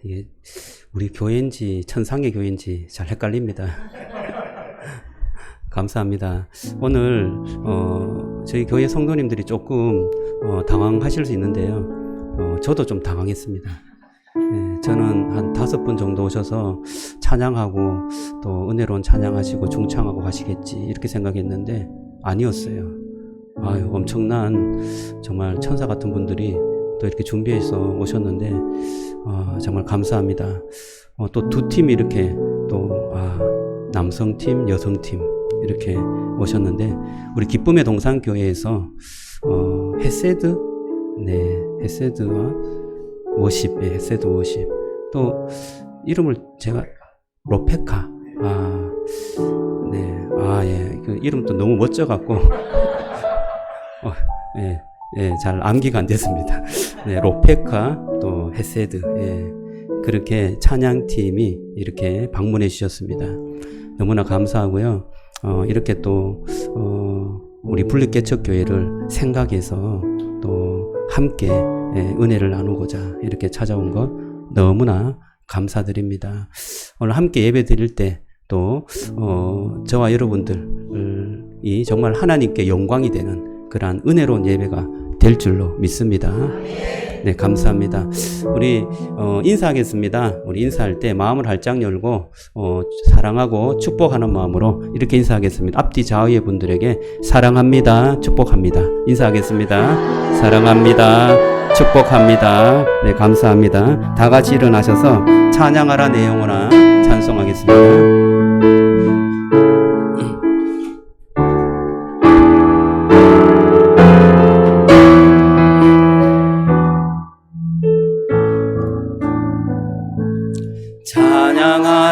이게 우리 교회인지 천상의 교회인지 잘 헷갈립니다. 감사합니다. 오늘 저희 교회 성도님들이 조금 당황하실 수 있는데요. 저도 좀 당황했습니다. 네, 저는 한 5분 정도 오셔서 찬양하고 또 은혜로운 찬양하시고 중창하고 가시겠지 이렇게 생각했는데 아니었어요. 아유, 엄청난 정말 천사 같은 분들이 또 이렇게 준비해서 오셨는데 정말 감사합니다. 또 두 팀이 이렇게 또 남성팀, 여성팀 이렇게 오셨는데 우리 기쁨의 동산교회에서 헤세드, 네, 헤세드와 워십, 네, 헤세드 워십. 또 이름을 제가 로페카, 네, 예, 그 이름도 너무 멋져갖고 예, 예, 잘 암기가 안 됐습니다. 네, 로페카 또 헤세드, 예, 그렇게 찬양팀이 이렇게 방문해 주셨습니다. 너무나 감사하고요. 이렇게 또 우리 분립개척교회를 생각해서 또 함께 은혜를 나누고자 이렇게 찾아온 것 너무나 감사드립니다. 오늘 함께 예배 드릴 때 또 저와 여러분들이 정말 하나님께 영광이 되는 그러한 은혜로운 예배가 될 줄로 믿습니다. 네, 감사합니다. 우리 인사하겠습니다. 우리 인사할 때 마음을 활짝 열고 사랑하고 축복하는 마음으로 이렇게 인사하겠습니다. 앞뒤 좌우의 분들에게 사랑합니다, 축복합니다. 인사하겠습니다. 사랑합니다, 축복합니다. 네, 감사합니다. 다 같이 일어나셔서 찬양하라 내 영혼아 찬송하겠습니다.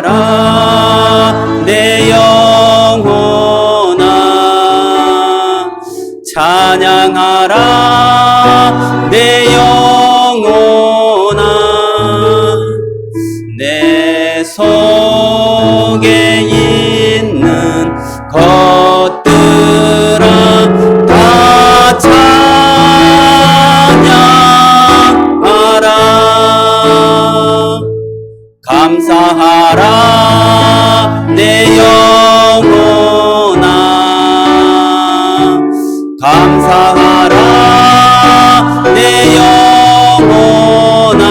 찬양하라 내 영혼아 찬양하라 내 영혼아 내 속에 있는 것들아 다 찬양하라 감사하라 내 영혼아 감사하라 내 영혼아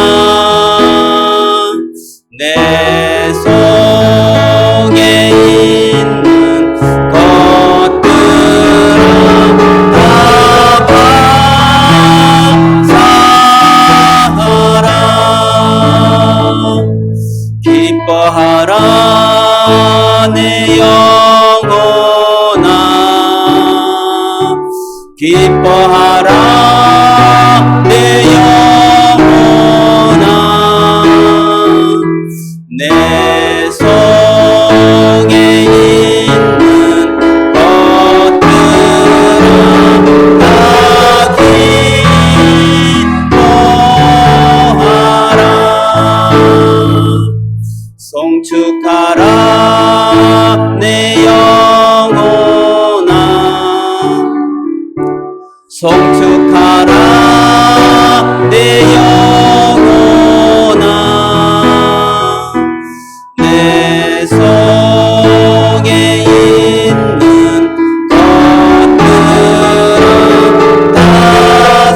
내 속에 있는 것들아 다 감사하라 기뻐하라 내 영혼아 기뻐하라 내 영혼아 내 속에 있는 것들아 다 기뻐하라 송축하라 내 영혼아 송축하라 내 영혼아 내 속에 있는 것들아 다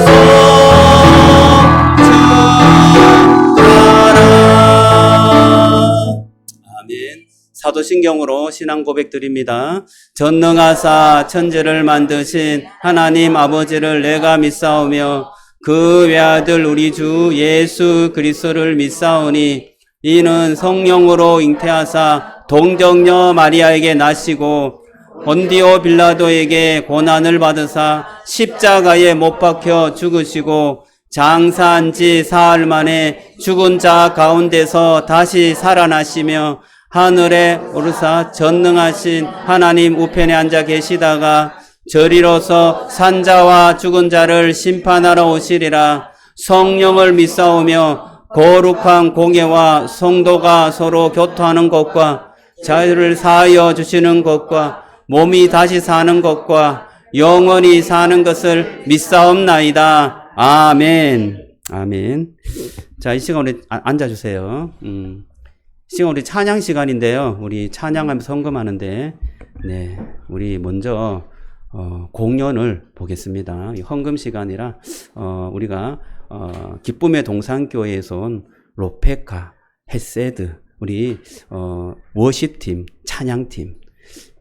송축하라. 아멘. 사도신경으로 신앙 고백 드립니다. 전능하사 천지를 만드신 하나님 아버지를 내가 믿사오며 그 외아들 우리 주 예수 그리스도를 믿사오니 이는 성령으로 잉태하사 동정녀 마리아에게 나시고 본디오 빌라도에게 고난을 받으사 십자가에 못 박혀 죽으시고 장사한 지 사흘 만에 죽은 자 가운데서 다시 살아나시며 하늘에 오르사 전능하신 하나님 우편에 앉아 계시다가 저리로서 산자와 죽은 자를 심판하러 오시리라. 성령을 믿사오며 거룩한 공예와 성도가 서로 교토하는 것과 자유를 사하여 주시는 것과 몸이 다시 사는 것과 영원히 사는 것을 믿사옵나이다. 아멘. 아멘. 자, 이 시간 우리 앉아주세요. 시간 우리 찬양 시간인데요. 우리 찬양하면서 헌금하는데, 네, 우리 먼저 공연을 보겠습니다. 헌금 시간이라 우리가 기쁨의 동산교회에서 온 로페카, 헤세드, 우리 워십팀, 찬양팀.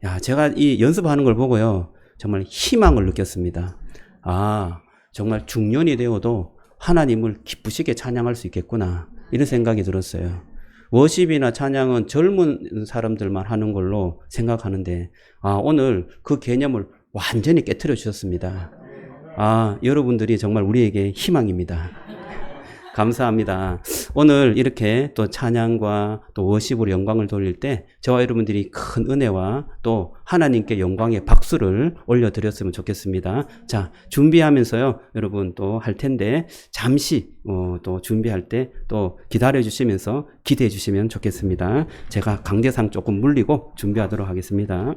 야, 제가 이 연습하는 걸 보고요, 정말 희망을 느꼈습니다. 아, 정말 중년이 되어도 하나님을 기쁘시게 찬양할 수 있겠구나, 이런 생각이 들었어요. 워십이나 찬양은 젊은 사람들만 하는 걸로 생각하는데, 오늘 그 개념을 완전히 깨트려 주셨습니다. 여러분들이 정말 우리에게 희망입니다. 감사합니다. 오늘 이렇게 또 찬양과 또 워십으로 영광을 돌릴 때 저와 여러분들이 큰 은혜와 또 하나님께 영광의 박수를 올려드렸으면 좋겠습니다. 자, 준비하면서요, 여러분 또 할 텐데 잠시 또 준비할 때 또 기다려 주시면서 기대해 주시면 좋겠습니다. 제가 강대상 조금 물리고 준비하도록 하겠습니다.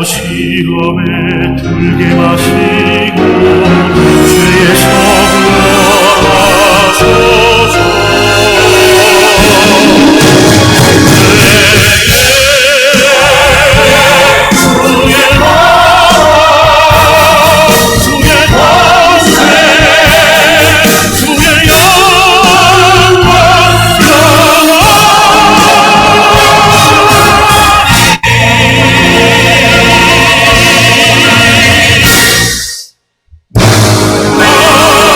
시험에 들게 마시고 죄의 사부로 하소서. Oh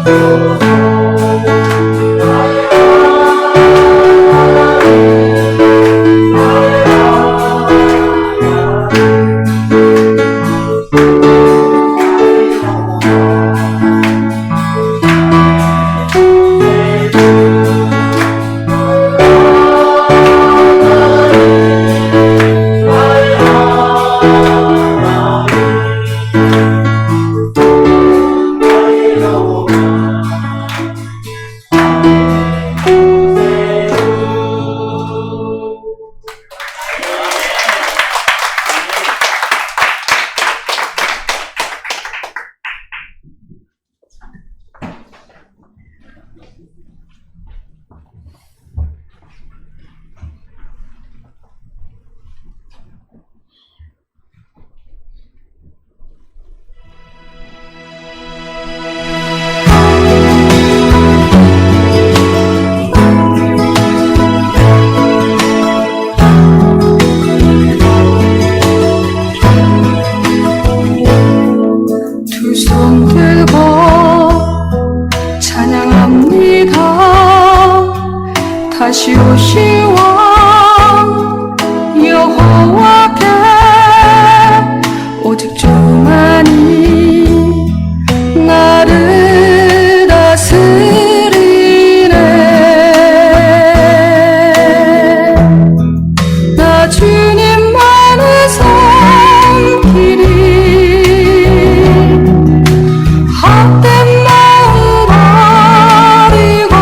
두 손 들고 찬양합니다. 다시 오신 왕 여호와께 오직 주만이 나를 다스리네. 나 주님만을 섬기리. 헛된 마음 버리고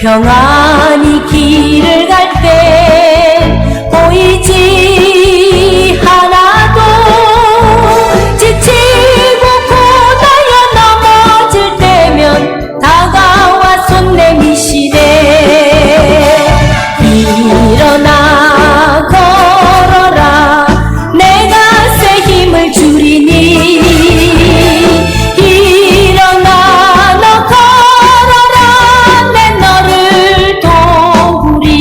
평안히 길을 갈 때 보이지 하나도 지치고 고달려 넘어질 때면 다가와 손 내미시네. 일어나 걸어라 내 갓에 힘을 주리니. 일어나 너 걸어라 내 너를 도우리.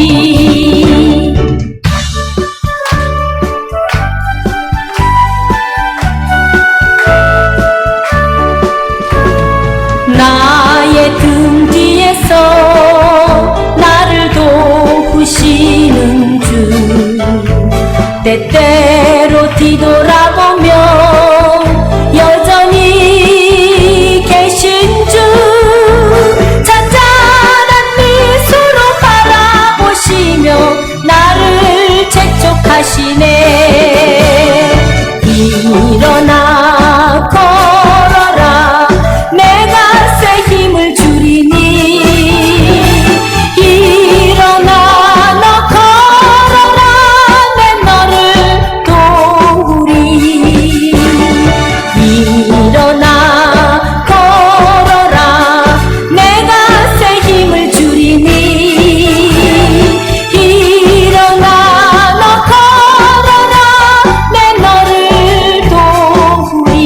나의 등 뒤에서 나를 도우시는 주. 때때로 뒤돌아보면 여전히 계신 주. 잔잔한 미소로 바라보시며 나를 책촉하시네. 일어나 걸어라 내 갓에 힘을 주리니. 일어나 너 걸어라 내 너를 도우리. 일어나 걸어라 내 갓에 힘을 주리니. 일어나 너 걸어라 내 너를 도우리.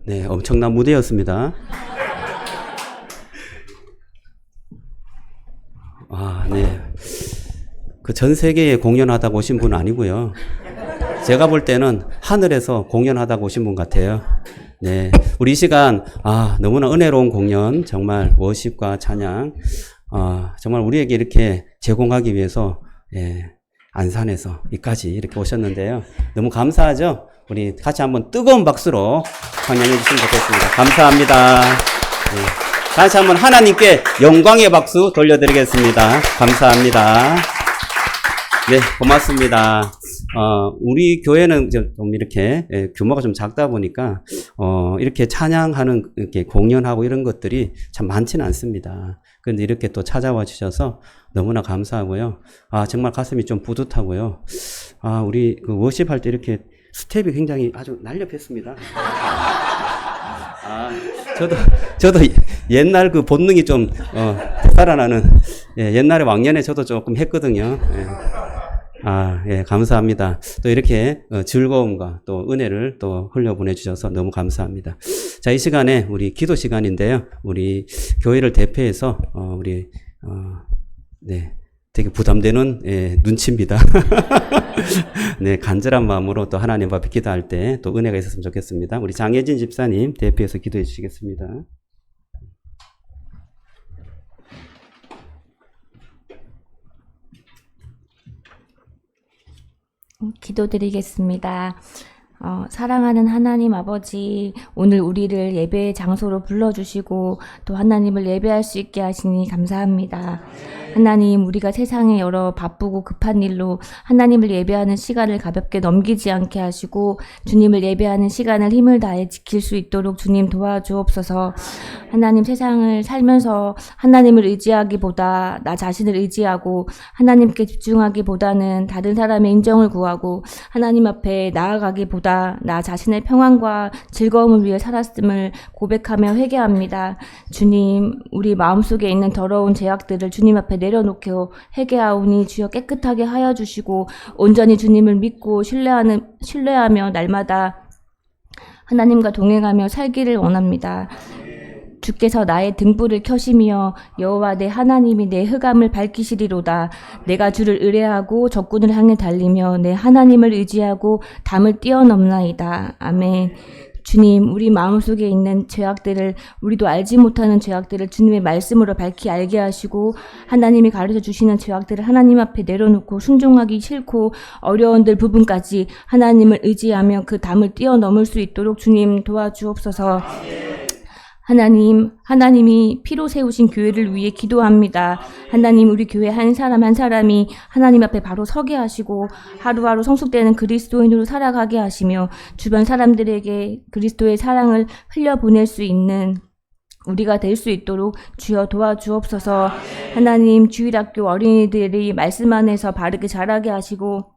네, 엄청난 무대였습니다. 아, 네. 그 전 세계에 공연하다가 오신 분은 아니고요. 제가 볼 때는 하늘에서 공연하다가 오신 분 같아요. 네. 우리 이 시간, 너무나 은혜로운 공연, 정말 워십과 찬양, 정말 우리에게 이렇게 제공하기 위해서, 안산에서 이까지 이렇게 오셨는데요. 너무 감사하죠? 우리 같이 한번 뜨거운 박수로 환영해 주시면 좋겠습니다. 감사합니다. 네. 다시 한번 하나님께 영광의 박수 돌려드리겠습니다. 감사합니다. 네, 고맙습니다. 우리 교회는 좀 이렇게 규모가 좀 작다 보니까 이렇게 찬양하는 이렇게 공연하고 이런 것들이 참 많지는 않습니다. 그런데 이렇게 또 찾아와 주셔서 너무나 감사하고요. 정말 가슴이 좀 뿌듯하고요. 우리 그 워십할 때 이렇게 스텝이 굉장히 아주 날렵했습니다. 저도 옛날 그 본능이 좀 살아나는, 옛날에 왕년에 저도 조금 했거든요. 감사합니다. 또 이렇게 즐거움과 또 은혜를 또 흘려보내주셔서 너무 감사합니다. 자, 이 시간에 우리 기도 시간인데요. 우리 교회를 대표해서 되게 부담되는 눈치입니다. 네, 간절한 마음으로 또 하나님 앞에 기도할 때 또 은혜가 있었으면 좋겠습니다. 우리 장혜진 집사님 대표해서 기도해 주시겠습니다. 기도드리겠습니다. 사랑하는 하나님 아버지, 오늘 우리를 예배의 장소로 불러주시고 또 하나님을 예배할 수 있게 하시니 감사합니다. 하나님, 우리가 세상에 여러 바쁘고 급한 일로 하나님을 예배하는 시간을 가볍게 넘기지 않게 하시고 주님을 예배하는 시간을 힘을 다해 지킬 수 있도록 주님 도와주옵소서. 하나님, 세상을 살면서 하나님을 의지하기보다 나 자신을 의지하고 하나님께 집중하기보다는 다른 사람의 인정을 구하고 하나님 앞에 나아가기보다 나 자신의 평안과 즐거움을 위해 살았음을 고백하며 회개합니다. 주님, 우리 마음속에 있는 더러운 죄악들을 주님 앞에 내려놓고 회개하오니 주여 깨끗하게 하여 주시고 온전히 주님을 믿고 신뢰하며 날마다 하나님과 동행하며 살기를 원합니다. 주께서 나의 등불을 켜시며 여호와 내 하나님이 내 흑암을 밝히시리로다. 내가 주를 의뢰하고 적군을 향해 달리며 내 하나님을 의지하고 담을 뛰어넘나이다. 아멘. 주님, 우리 마음속에 있는 죄악들을, 우리도 알지 못하는 죄악들을 주님의 말씀으로 밝히 알게 하시고, 하나님이 가르쳐 주시는 죄악들을 하나님 앞에 내려놓고 순종하기 싫고 어려운 부분까지 하나님을 의지하며 그 담을 뛰어넘을 수 있도록 주님 도와주옵소서. 하나님이 피로 세우신 교회를 위해 기도합니다. 하나님, 우리 교회 한 사람 한 사람이 하나님 앞에 바로 서게 하시고 하루하루 성숙되는 그리스도인으로 살아가게 하시며 주변 사람들에게 그리스도의 사랑을 흘려보낼 수 있는 우리가 될 수 있도록 주여 도와주옵소서. 하나님, 주일학교 어린이들이 말씀 안에서 바르게 자라게 하시고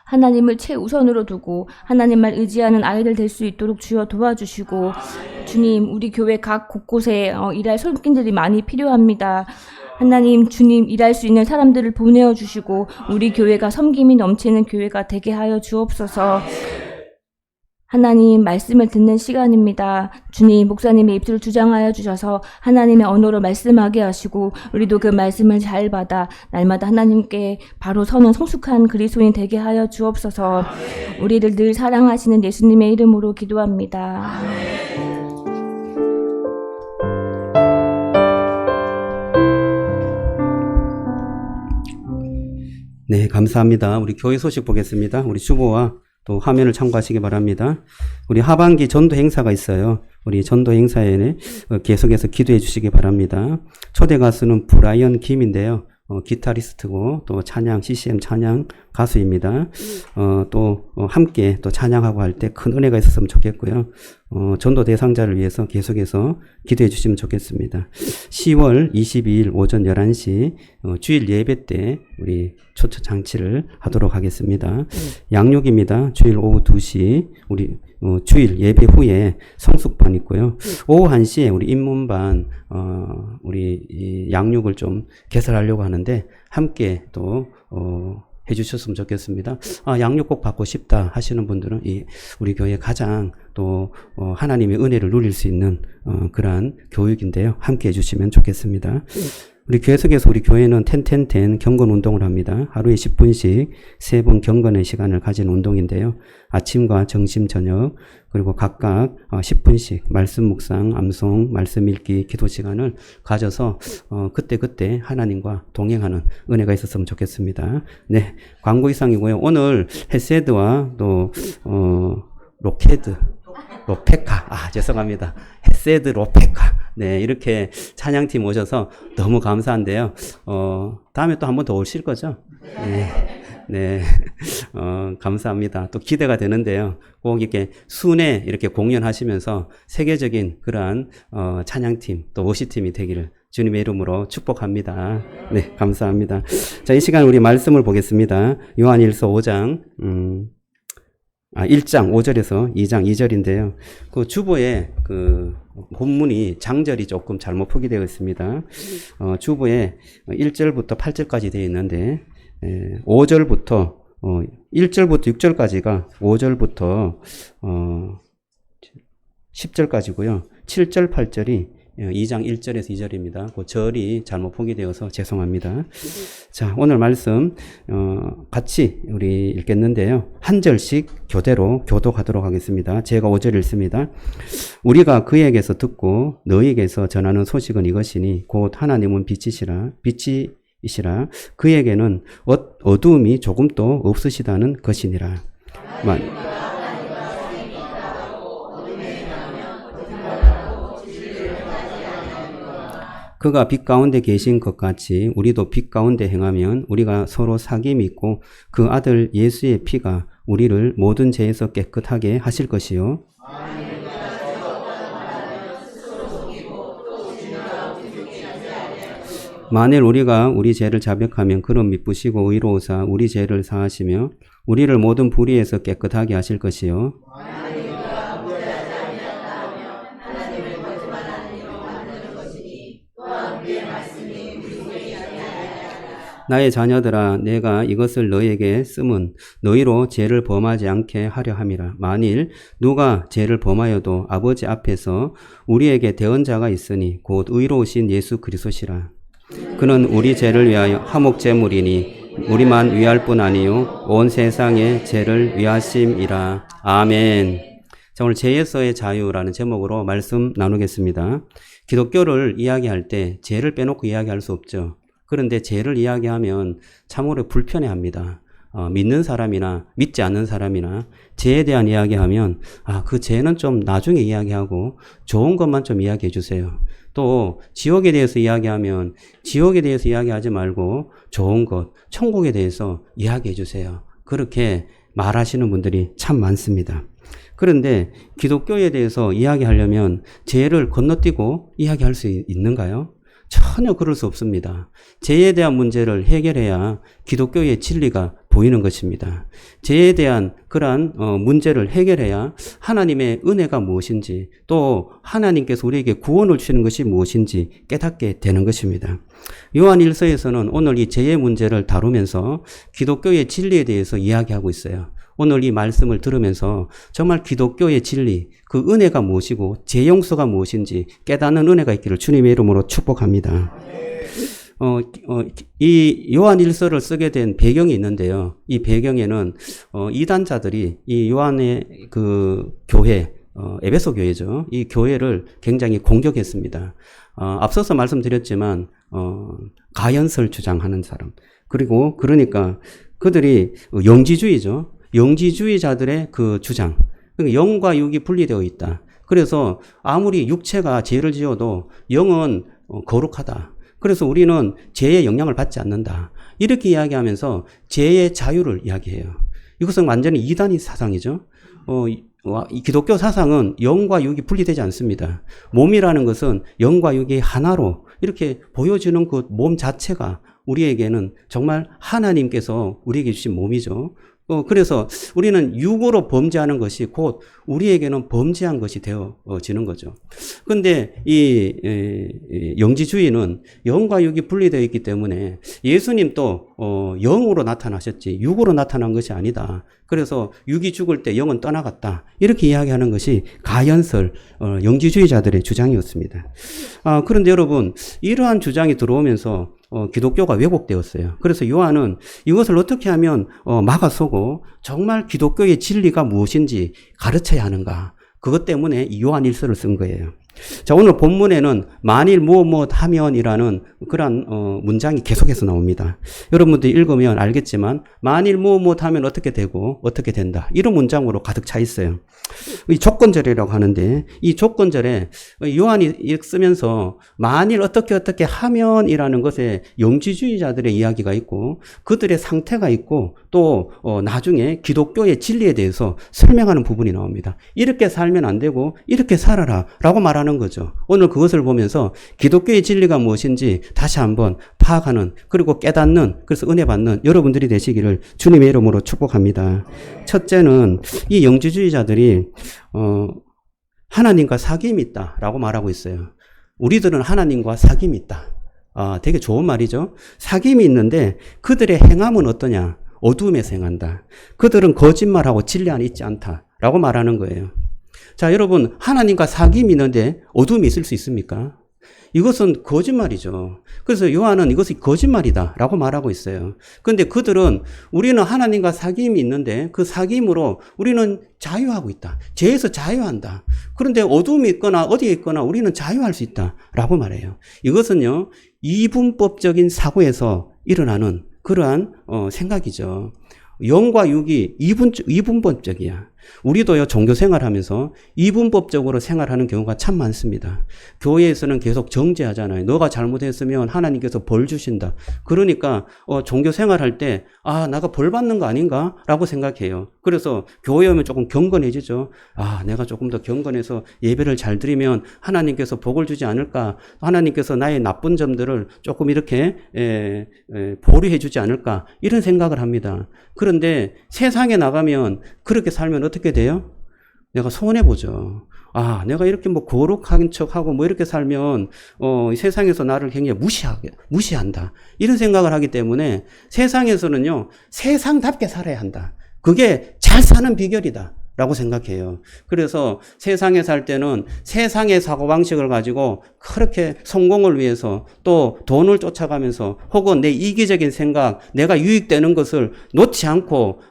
하나님을 최우선으로 두고 하나님만 의지하는 아이들 될 수 있도록 주여 도와주시고, 주님, 우리 교회 각 곳곳에 일할 손길들이 많이 필요합니다. 하나님, 주님 일할 수 있는 사람들을 보내어 주시고 우리 교회가 섬김이 넘치는 교회가 되게 하여 주옵소서. 하나님, 말씀을 듣는 시간입니다. 주님, 목사님의 입술을 주장하여 주셔서 하나님의 언어로 말씀하게 하시고 우리도 그 말씀을 잘 받아 날마다 하나님께 바로 서는 성숙한 그리스도인 되게 하여 주옵소서. 우리를 늘 사랑하시는 예수님의 이름으로 기도합니다. 네, 감사합니다. 우리 교회 소식 보겠습니다. 우리 주보와 또 화면을 참고하시기 바랍니다. 우리 하반기 전도 행사가 있어요. 우리 전도 행사에 계속해서 기도해 주시기 바랍니다. 초대 가수는 브라이언 김인데요. 기타리스트고 또 찬양, CCM 찬양 가수입니다. 또 함께 또 찬양하고 할 때 큰 은혜가 있었으면 좋겠고요. 전도 대상자를 위해서 계속해서 기도해 주시면 좋겠습니다. 10월 22일 오전 11시 주일 예배 때 우리 초청 장치를 하도록 하겠습니다. 양육입니다. 주일 오후 2시 우리 주일 예배 후에 성숙반 있고요. 오후 1시에 우리 입문반 우리 이 양육을 좀 개설하려고 하는데 함께 또 해주셨으면 좋겠습니다. 양육 꼭 받고 싶다 하시는 분들은 우리 교회 가장 또 하나님의 은혜를 누릴 수 있는 그러한 교육인데요. 함께 해주시면 좋겠습니다. 우리 계속해서 우리 교회는 10-10-10 경건 운동을 합니다. 하루에 10분씩 3번 경건의 시간을 가진 운동인데요. 아침과 점심, 저녁 그리고 각각 10분씩 말씀 묵상, 암송, 말씀 읽기, 기도 시간을 가져서 그때그때 하나님과 동행하는 은혜가 있었으면 좋겠습니다. 네, 광고 이상이고요. 오늘 헤세드와 또 로페카, 죄송합니다. 헤세드 로페카. 네, 이렇게 찬양팀 오셔서 너무 감사한데요. 다음에 또 한 번 더 오실 거죠? 네, 감사합니다. 또 기대가 되는데요. 꼭 이렇게 순회 이렇게 공연하시면서 세계적인 그러한 찬양팀 또 워시팀이 되기를 주님의 이름으로 축복합니다. 네, 감사합니다. 자, 이 시간 우리 말씀을 보겠습니다. 요한일서 5장 1장 5절에서 2장 2절인데요. 그 주보에 그 본문이 장절이 조금 잘못 표기되어 있습니다. 주보에 1절부터 8절까지 되어 있는데 5절부터 1절부터 6절까지가 5절부터 10절까지고요. 7절 8절이 2장 1절에서 2절입니다. 그 절이 잘못 포기되어서 죄송합니다. 자, 오늘 말씀 같이 우리 읽겠는데요. 한 절씩 교대로 교독하도록 하겠습니다. 제가 5절 읽습니다. 우리가 그에게서 듣고 너희에게서 전하는 소식은 이것이니 곧 하나님은 빛이시라 그에게는 어두움이 조금도 없으시다는 것이니라. 그가 빛 가운데 계신 것 같이 우리도 빛 가운데 행하면 우리가 서로 사귐이 있고 그 아들 예수의 피가 우리를 모든 죄에서 깨끗하게 하실 것이요. 만일 우리가 우리 죄를 자백하면 그는 미쁘시고 의로우사 우리 죄를 사하시며 우리를 모든 불의에서 깨끗하게 하실 것이요. 나의 자녀들아, 내가 이것을 너희에게 쓰면 너희로 죄를 범하지 않게 하려 함이라. 만일 누가 죄를 범하여도 아버지 앞에서 우리에게 대언자가 있으니 곧 의로우신 예수 그리스도시라. 그는 우리 죄를 위하여 화목제물이니 우리만 위할 뿐 아니요 온 세상의 죄를 위하심이라. 아멘. 자, 오늘 죄에서의 자유라는 제목으로 말씀 나누겠습니다. 기독교를 이야기할 때 죄를 빼놓고 이야기할 수 없죠. 그런데 죄를 이야기하면 참으로 불편해합니다. 믿는 사람이나 믿지 않는 사람이나 죄에 대한 이야기하면 그 죄는 좀 나중에 이야기하고 좋은 것만 좀 이야기해 주세요. 또 지옥에 대해서 이야기하면 지옥에 대해서 이야기하지 말고 좋은 것, 천국에 대해서 이야기해 주세요. 그렇게 말하시는 분들이 참 많습니다. 그런데 기독교에 대해서 이야기하려면 죄를 건너뛰고 이야기할 수 있는가요? 전혀 그럴 수 없습니다. 죄에 대한 문제를 해결해야 기독교의 진리가 보이는 것입니다. 죄에 대한 그러한 문제를 해결해야 하나님의 은혜가 무엇인지 또 하나님께서 우리에게 구원을 주시는 것이 무엇인지 깨닫게 되는 것입니다. 요한 1서에서는 오늘 이 죄의 문제를 다루면서 기독교의 진리에 대해서 이야기하고 있어요. 오늘 이 말씀을 들으면서 정말 기독교의 진리, 그 은혜가 무엇이고 죄 용서가 무엇인지 깨닫는 은혜가 있기를 주님의 이름으로 축복합니다. 이 요한 1서를 쓰게 된 배경이 있는데요. 이 배경에는 이단자들이 이 요한의 그 교회, 에베소 교회죠. 이 교회를 굉장히 공격했습니다. 앞서서 말씀드렸지만 가연설 주장하는 사람, 그리고 그러니까 그들이 영지주의죠. 영지주의자들의 그 주장, 영과 육이 분리되어 있다. 그래서 아무리 육체가 죄를 지어도 영은 거룩하다. 그래서 우리는 죄의 영향을 받지 않는다. 이렇게 이야기하면서 죄의 자유를 이야기해요. 이것은 완전히 이단의 사상이죠. 이 기독교 사상은 영과 육이 분리되지 않습니다. 몸이라는 것은 영과 육이 하나로 이렇게 보여지는 그 몸 자체가 우리에게는 정말 하나님께서 우리에게 주신 몸이죠. 그래서 우리는 육으로 범죄하는 것이 곧 우리에게는 범죄한 것이 되어지는 거죠. 그런데 이 영지주의는 영과 육이 분리되어 있기 때문에 예수님도 영으로 나타나셨지 육으로 나타난 것이 아니다. 그래서 육이 죽을 때 영은 떠나갔다. 이렇게 이야기하는 것이 가연설 영지주의자들의 주장이었습니다. 그런데 여러분, 이러한 주장이 들어오면서 기독교가 왜곡되었어요. 그래서 요한은 이것을 어떻게 하면 막아서고 정말 기독교의 진리가 무엇인지 가르쳐야 하는가. 그것 때문에 이 요한 1서를 쓴 거예요. 자, 오늘 본문에는 만일 무엇 하면이라는 그런 문장이 계속해서 나옵니다. 여러분들이 읽으면 알겠지만 만일 무엇 하면 어떻게 되고 어떻게 된다. 이런 문장으로 가득 차 있어요. 이 조건절이라고 하는데 이 조건절에 요한이 쓰면서 만일 어떻게 하면이라는 것에 영지주의자들의 이야기가 있고 그들의 상태가 있고 또 나중에 기독교의 진리에 대해서 설명하는 부분이 나옵니다. 이렇게 살면 안 되고 이렇게 살아라 라고 말하는 거죠. 오늘 그것을 보면서 기독교의 진리가 무엇인지 다시 한번 파악하는 그리고 깨닫는 그래서 은혜 받는 여러분들이 되시기를 주님의 이름으로 축복합니다. 첫째는 이 영지주의자들이 하나님과 사귐이 있다라고 말하고 있어요. 우리들은 하나님과 사귐이 있다. 되게 좋은 말이죠. 사귐이 있는데 그들의 행함은 어떠냐? 어둠에서 행한다. 그들은 거짓말하고 진리 안에 있지 않다라고 말하는 거예요. 자, 여러분, 하나님과 사귐이 있는데 어둠이 있을 수 있습니까? 이것은 거짓말이죠. 그래서 요한은 이것이 거짓말이다라고 말하고 있어요. 그런데 그들은 우리는 하나님과 사귐이 있는데 그 사귐으로 우리는 자유하고 있다. 죄에서 자유한다. 그런데 어둠이 있거나 어디에 있거나 우리는 자유할 수 있다라고 말해요. 이것은요, 이분법적인 사고에서 일어나는 그러한 생각이죠. 영과 육이 이분법적이야. 우리도요, 종교 생활하면서 이분법적으로 생활하는 경우가 참 많습니다. 교회에서는 계속 정죄하잖아요. 너가 잘못했으면 하나님께서 벌 주신다. 그러니까 종교 생활할 때 내가 벌 받는 거 아닌가? 라고 생각해요. 그래서 교회 오면 조금 경건해지죠. 내가 조금 더 경건해서 예배를 잘 드리면 하나님께서 복을 주지 않을까? 하나님께서 나의 나쁜 점들을 조금 이렇게 보류해 주지 않을까? 이런 생각을 합니다. 그런데 세상에 나가면 그렇게 살면 어떻게 돼요? 내가 손해보죠. 내가 이렇게 거룩한 척하고 이렇게 살면, 세상에서 나를 굉장히 무시한다. 이런 생각을 하기 때문에 세상에서는요, 세상답게 살아야 한다. 그게 잘 사는 비결이다. 라고 생각해요. 그래서 세상에 살 때는 세상의 사고방식을 가지고 그렇게 성공을 위해서 또 돈을 쫓아가면서 혹은 내 이기적인 생각, 내가 유익되는 것을 놓지 않고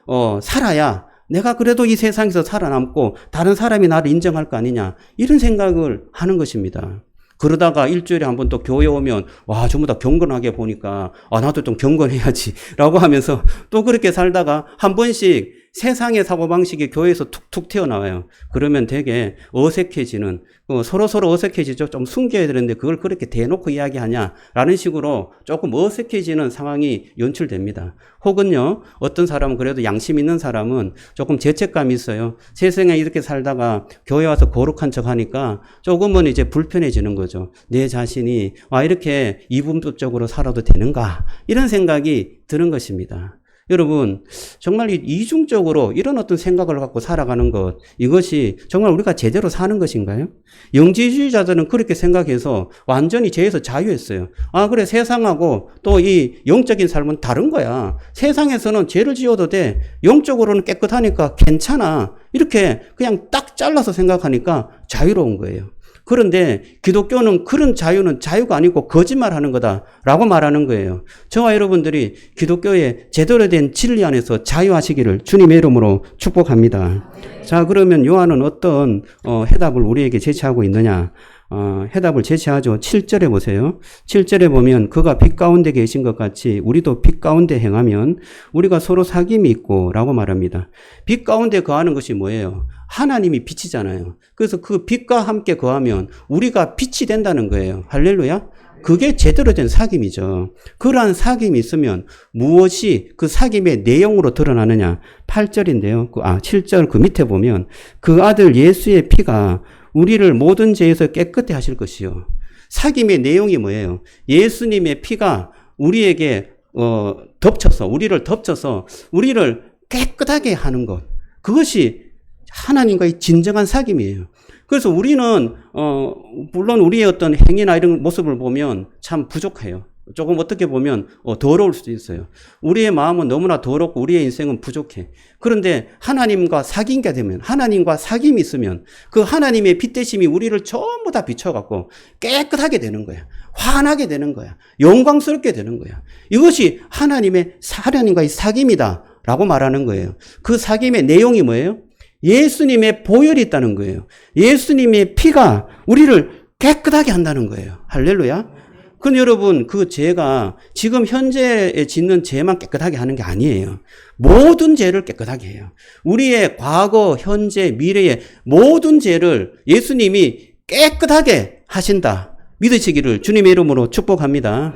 살아야 내가 그래도 이 세상에서 살아남고 다른 사람이 나를 인정할 거 아니냐. 이런 생각을 하는 것입니다. 그러다가 일주일에 한 번 또 교회 오면 와 전부 다 경건하게 보니까 나도 좀 경건해야지 라고 하면서 또 그렇게 살다가 한 번씩 세상의 사고방식이 교회에서 툭툭 튀어나와요. 그러면 되게 어색해지는 서로 어색해지죠. 좀 숨겨야 되는데 그걸 그렇게 대놓고 이야기하냐라는 식으로 조금 어색해지는 상황이 연출됩니다. 혹은요 어떤 사람은 그래도 양심 있는 사람은 조금 죄책감이 있어요. 세상에 이렇게 살다가 교회 와서 거룩한 척 하니까 조금은 이제 불편해지는 거죠. 내 자신이 이렇게 이분법적으로 살아도 되는가 이런 생각이 드는 것입니다. 여러분 정말 이중적으로 이런 어떤 생각을 갖고 살아가는 것, 이것이 정말 우리가 제대로 사는 것인가요? 영지주의자들은 그렇게 생각해서 완전히 죄에서 자유했어요. 그래 세상하고 또 이 영적인 삶은 다른 거야. 세상에서는 죄를 지어도 돼. 영적으로는 깨끗하니까 괜찮아. 이렇게 그냥 딱 잘라서 생각하니까 자유로운 거예요. 그런데 기독교는 그런 자유는 자유가 아니고 거짓말하는 거다라고 말하는 거예요. 저와 여러분들이 기독교의 제대로 된 진리 안에서 자유하시기를 주님의 이름으로 축복합니다. 자, 그러면 요한은 어떤 해답을 우리에게 제시하고 있느냐? 해답을 제시하죠. 7절에 보세요. 7절에 보면 그가 빛 가운데 계신 것 같이 우리도 빛 가운데 행하면 우리가 서로 사귐이 있고 라고 말합니다. 빛 가운데 거하는 것이 뭐예요? 하나님이 빛이잖아요. 그래서 그 빛과 함께 거하면 우리가 빛이 된다는 거예요. 할렐루야. 그게 제대로 된 사귐이죠. 그러한 사귐이 있으면 무엇이 그 사귐의 내용으로 드러나느냐? 8절인데요. 7절 그 밑에 보면 그 아들 예수의 피가 우리를 모든 죄에서 깨끗게 하실 것이요. 사귐의 내용이 뭐예요? 예수님의 피가 우리에게 우리를 덮쳐서 우리를 깨끗하게 하는 것. 그것이 하나님과의 진정한 사귐이에요. 그래서 우리는 물론 우리의 어떤 행위나 이런 모습을 보면 참 부족해요. 조금 어떻게 보면 더러울 수도 있어요. 우리의 마음은 너무나 더럽고 우리의 인생은 부족해. 그런데 하나님과 사귐게 되면, 하나님과 사귐이 있으면 그 하나님의 빛대심이 우리를 전부 다 비춰갖고 깨끗하게 되는 거야. 환하게 되는 거야. 영광스럽게 되는 거야. 이것이 하나님과의 사귐이다 라고 말하는 거예요. 그 사귐의 내용이 뭐예요? 예수님의 보혈이 있다는 거예요. 예수님의 피가 우리를 깨끗하게 한다는 거예요. 할렐루야. 그럼 여러분 그 죄가 지금 현재에 짓는 죄만 깨끗하게 하는 게 아니에요. 모든 죄를 깨끗하게 해요. 우리의 과거, 현재, 미래의 모든 죄를 예수님이 깨끗하게 하신다. 믿으시기를 주님의 이름으로 축복합니다.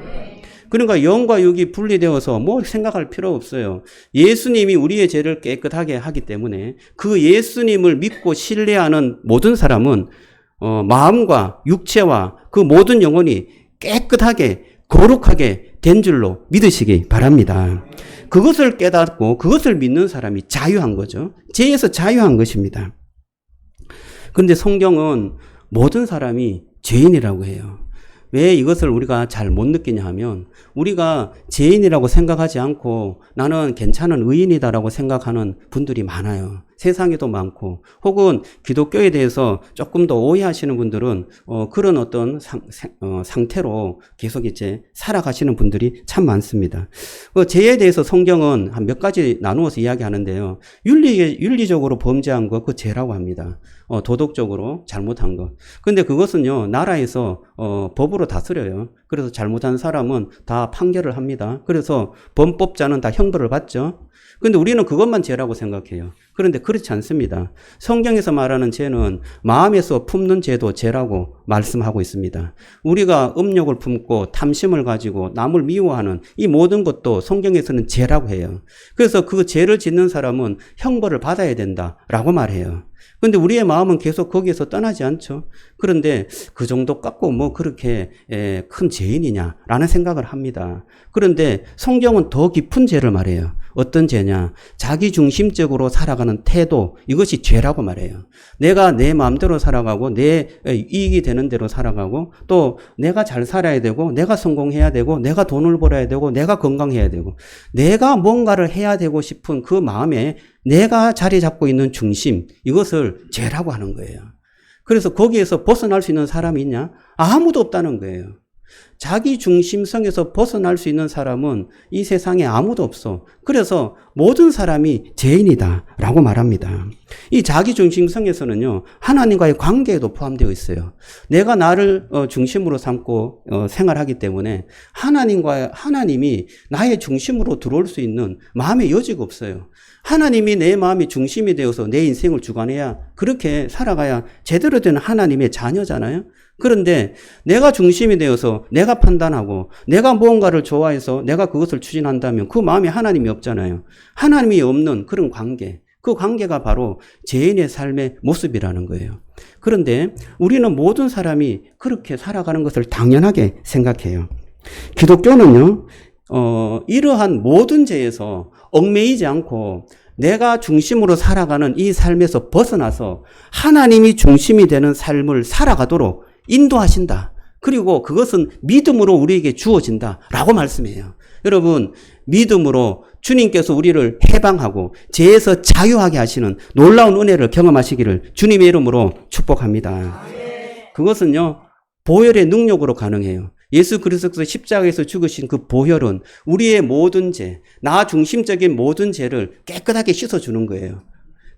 그러니까 영과 육이 분리되어서 뭐 생각할 필요 없어요. 예수님이 우리의 죄를 깨끗하게 하기 때문에 그 예수님을 믿고 신뢰하는 모든 사람은 마음과 육체와 그 모든 영혼이 깨끗하게 거룩하게 된 줄로 믿으시기 바랍니다. 그것을 깨닫고 그것을 믿는 사람이 자유한 거죠. 죄에서 자유한 것입니다. 그런데 성경은 모든 사람이 죄인이라고 해요. 왜 이것을 우리가 잘 못 느끼냐 하면 우리가 죄인이라고 생각하지 않고 나는 괜찮은 의인이다라고 생각하는 분들이 많아요. 세상에도 많고 혹은 기독교에 대해서 조금 더 오해하시는 분들은 그런 어떤 상태로 계속 이제 살아가시는 분들이 참 많습니다. 죄에 대해서 성경은 한 몇 가지 나누어서 이야기하는데요. 윤리적으로 범죄한 거 그 죄라고 합니다. 도덕적으로 잘못한 거. 근데 그것은요 나라에서 법으로 다스려요. 그래서 잘못한 사람은 다 판결을 합니다. 그래서 범법자는 다 형벌을 받죠. 근데 우리는 그것만 죄라고 생각해요. 그런데 그렇지 않습니다. 성경에서 말하는 죄는 마음에서 품는 죄도 죄라고 말씀하고 있습니다. 우리가 음욕을 품고 탐심을 가지고 남을 미워하는 이 모든 것도 성경에서는 죄라고 해요. 그래서 그 죄를 짓는 사람은 형벌을 받아야 된다라고 말해요. 근데 우리의 마음은 계속 거기에서 떠나지 않죠. 그런데 그 정도 깎고 뭐 그렇게 큰 죄인이냐라는 생각을 합니다. 그런데 성경은 더 깊은 죄를 말해요. 어떤 죄냐? 자기 중심적으로 살아가는 태도, 이것이 죄라고 말해요. 내가 내 마음대로 살아가고 내 이익이 되는 대로 살아가고 또 내가 잘 살아야 되고 내가 성공해야 되고 내가 돈을 벌어야 되고 내가 건강해야 되고 내가 뭔가를 해야 되고 싶은 그 마음에 내가 자리 잡고 있는 중심, 이것을 죄라고 하는 거예요. 그래서 거기에서 벗어날 수 있는 사람이 있냐? 아무도 없다는 거예요. 자기 중심성에서 벗어날 수 있는 사람은 이 세상에 아무도 없어. 그래서 모든 사람이 죄인이다 라고 말합니다. 이 자기 중심성에서는요, 하나님과의 관계에도 포함되어 있어요. 내가 나를 중심으로 삼고 생활하기 때문에 하나님이 나의 중심으로 들어올 수 있는 마음의 여지가 없어요. 하나님이 내 마음이 중심이 되어서 내 인생을 주관해야, 그렇게 살아가야 제대로 된 하나님의 자녀잖아요. 그런데 내가 중심이 되어서 내가 판단하고 내가 무언가를 좋아해서 내가 그것을 추진한다면 그 마음에 하나님이 없잖아요. 하나님이 없는 그런 관계, 그 관계가 바로 죄인의 삶의 모습이라는 거예요. 그런데 우리는 모든 사람이 그렇게 살아가는 것을 당연하게 생각해요. 기독교는요, 이러한 모든 죄에서 얽매이지 않고 내가 중심으로 살아가는 이 삶에서 벗어나서 하나님이 중심이 되는 삶을 살아가도록 인도하신다. 그리고 그것은 믿음으로 우리에게 주어진다 라고 말씀해요. 여러분, 믿음으로 주님께서 우리를 해방하고 죄에서 자유하게 하시는 놀라운 은혜를 경험하시기를 주님의 이름으로 축복합니다. 그것은요, 보혈의 능력으로 가능해요. 예수 그리스도께서 십자가에서 죽으신 그 보혈은 우리의 모든 죄, 나 중심적인 모든 죄를 깨끗하게 씻어주는 거예요.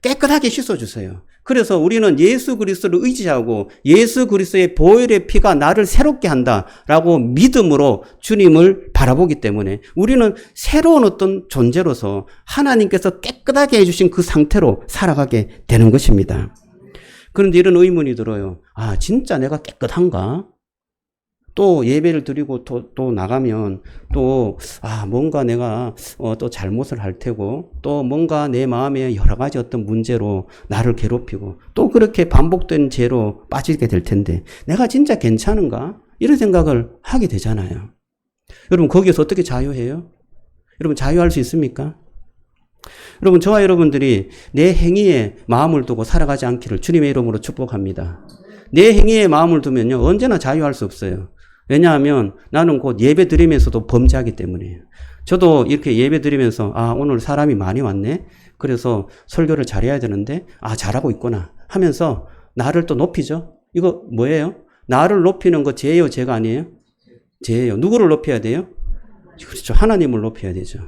깨끗하게 씻어주세요. 그래서 우리는 예수 그리스도를 의지하고 예수 그리스도의 보혈의 피가 나를 새롭게 한다라고 믿음으로 주님을 바라보기 때문에 우리는 새로운 어떤 존재로서 하나님께서 깨끗하게 해주신 그 상태로 살아가게 되는 것입니다. 그런데 이런 의문이 들어요. 아, 진짜 내가 깨끗한가? 또 예배를 드리고 또 나가면 또 뭔가 내가 또 잘못을 할 테고 또 뭔가 내 마음에 여러 가지 어떤 문제로 나를 괴롭히고 또 그렇게 반복된 죄로 빠지게 될 텐데 내가 진짜 괜찮은가? 이런 생각을 하게 되잖아요. 여러분, 거기에서 어떻게 자유해요? 여러분, 자유할 수 있습니까? 여러분, 저와 여러분들이 내 행위에 마음을 두고 살아가지 않기를 주님의 이름으로 축복합니다. 내 행위에 마음을 두면요, 언제나 자유할 수 없어요. 왜냐하면 나는 곧 예배 드리면서도 범죄하기 때문이에요. 저도 이렇게 예배 드리면서 오늘 사람이 많이 왔네. 그래서 설교를 잘해야 되는데 잘하고 있구나 하면서 나를 또 높이죠. 이거 뭐예요? 나를 높이는 거 죄예요, 죄가 아니에요? 죄예요. 누구를 높여야 돼요? 그렇죠. 하나님을 높여야 되죠.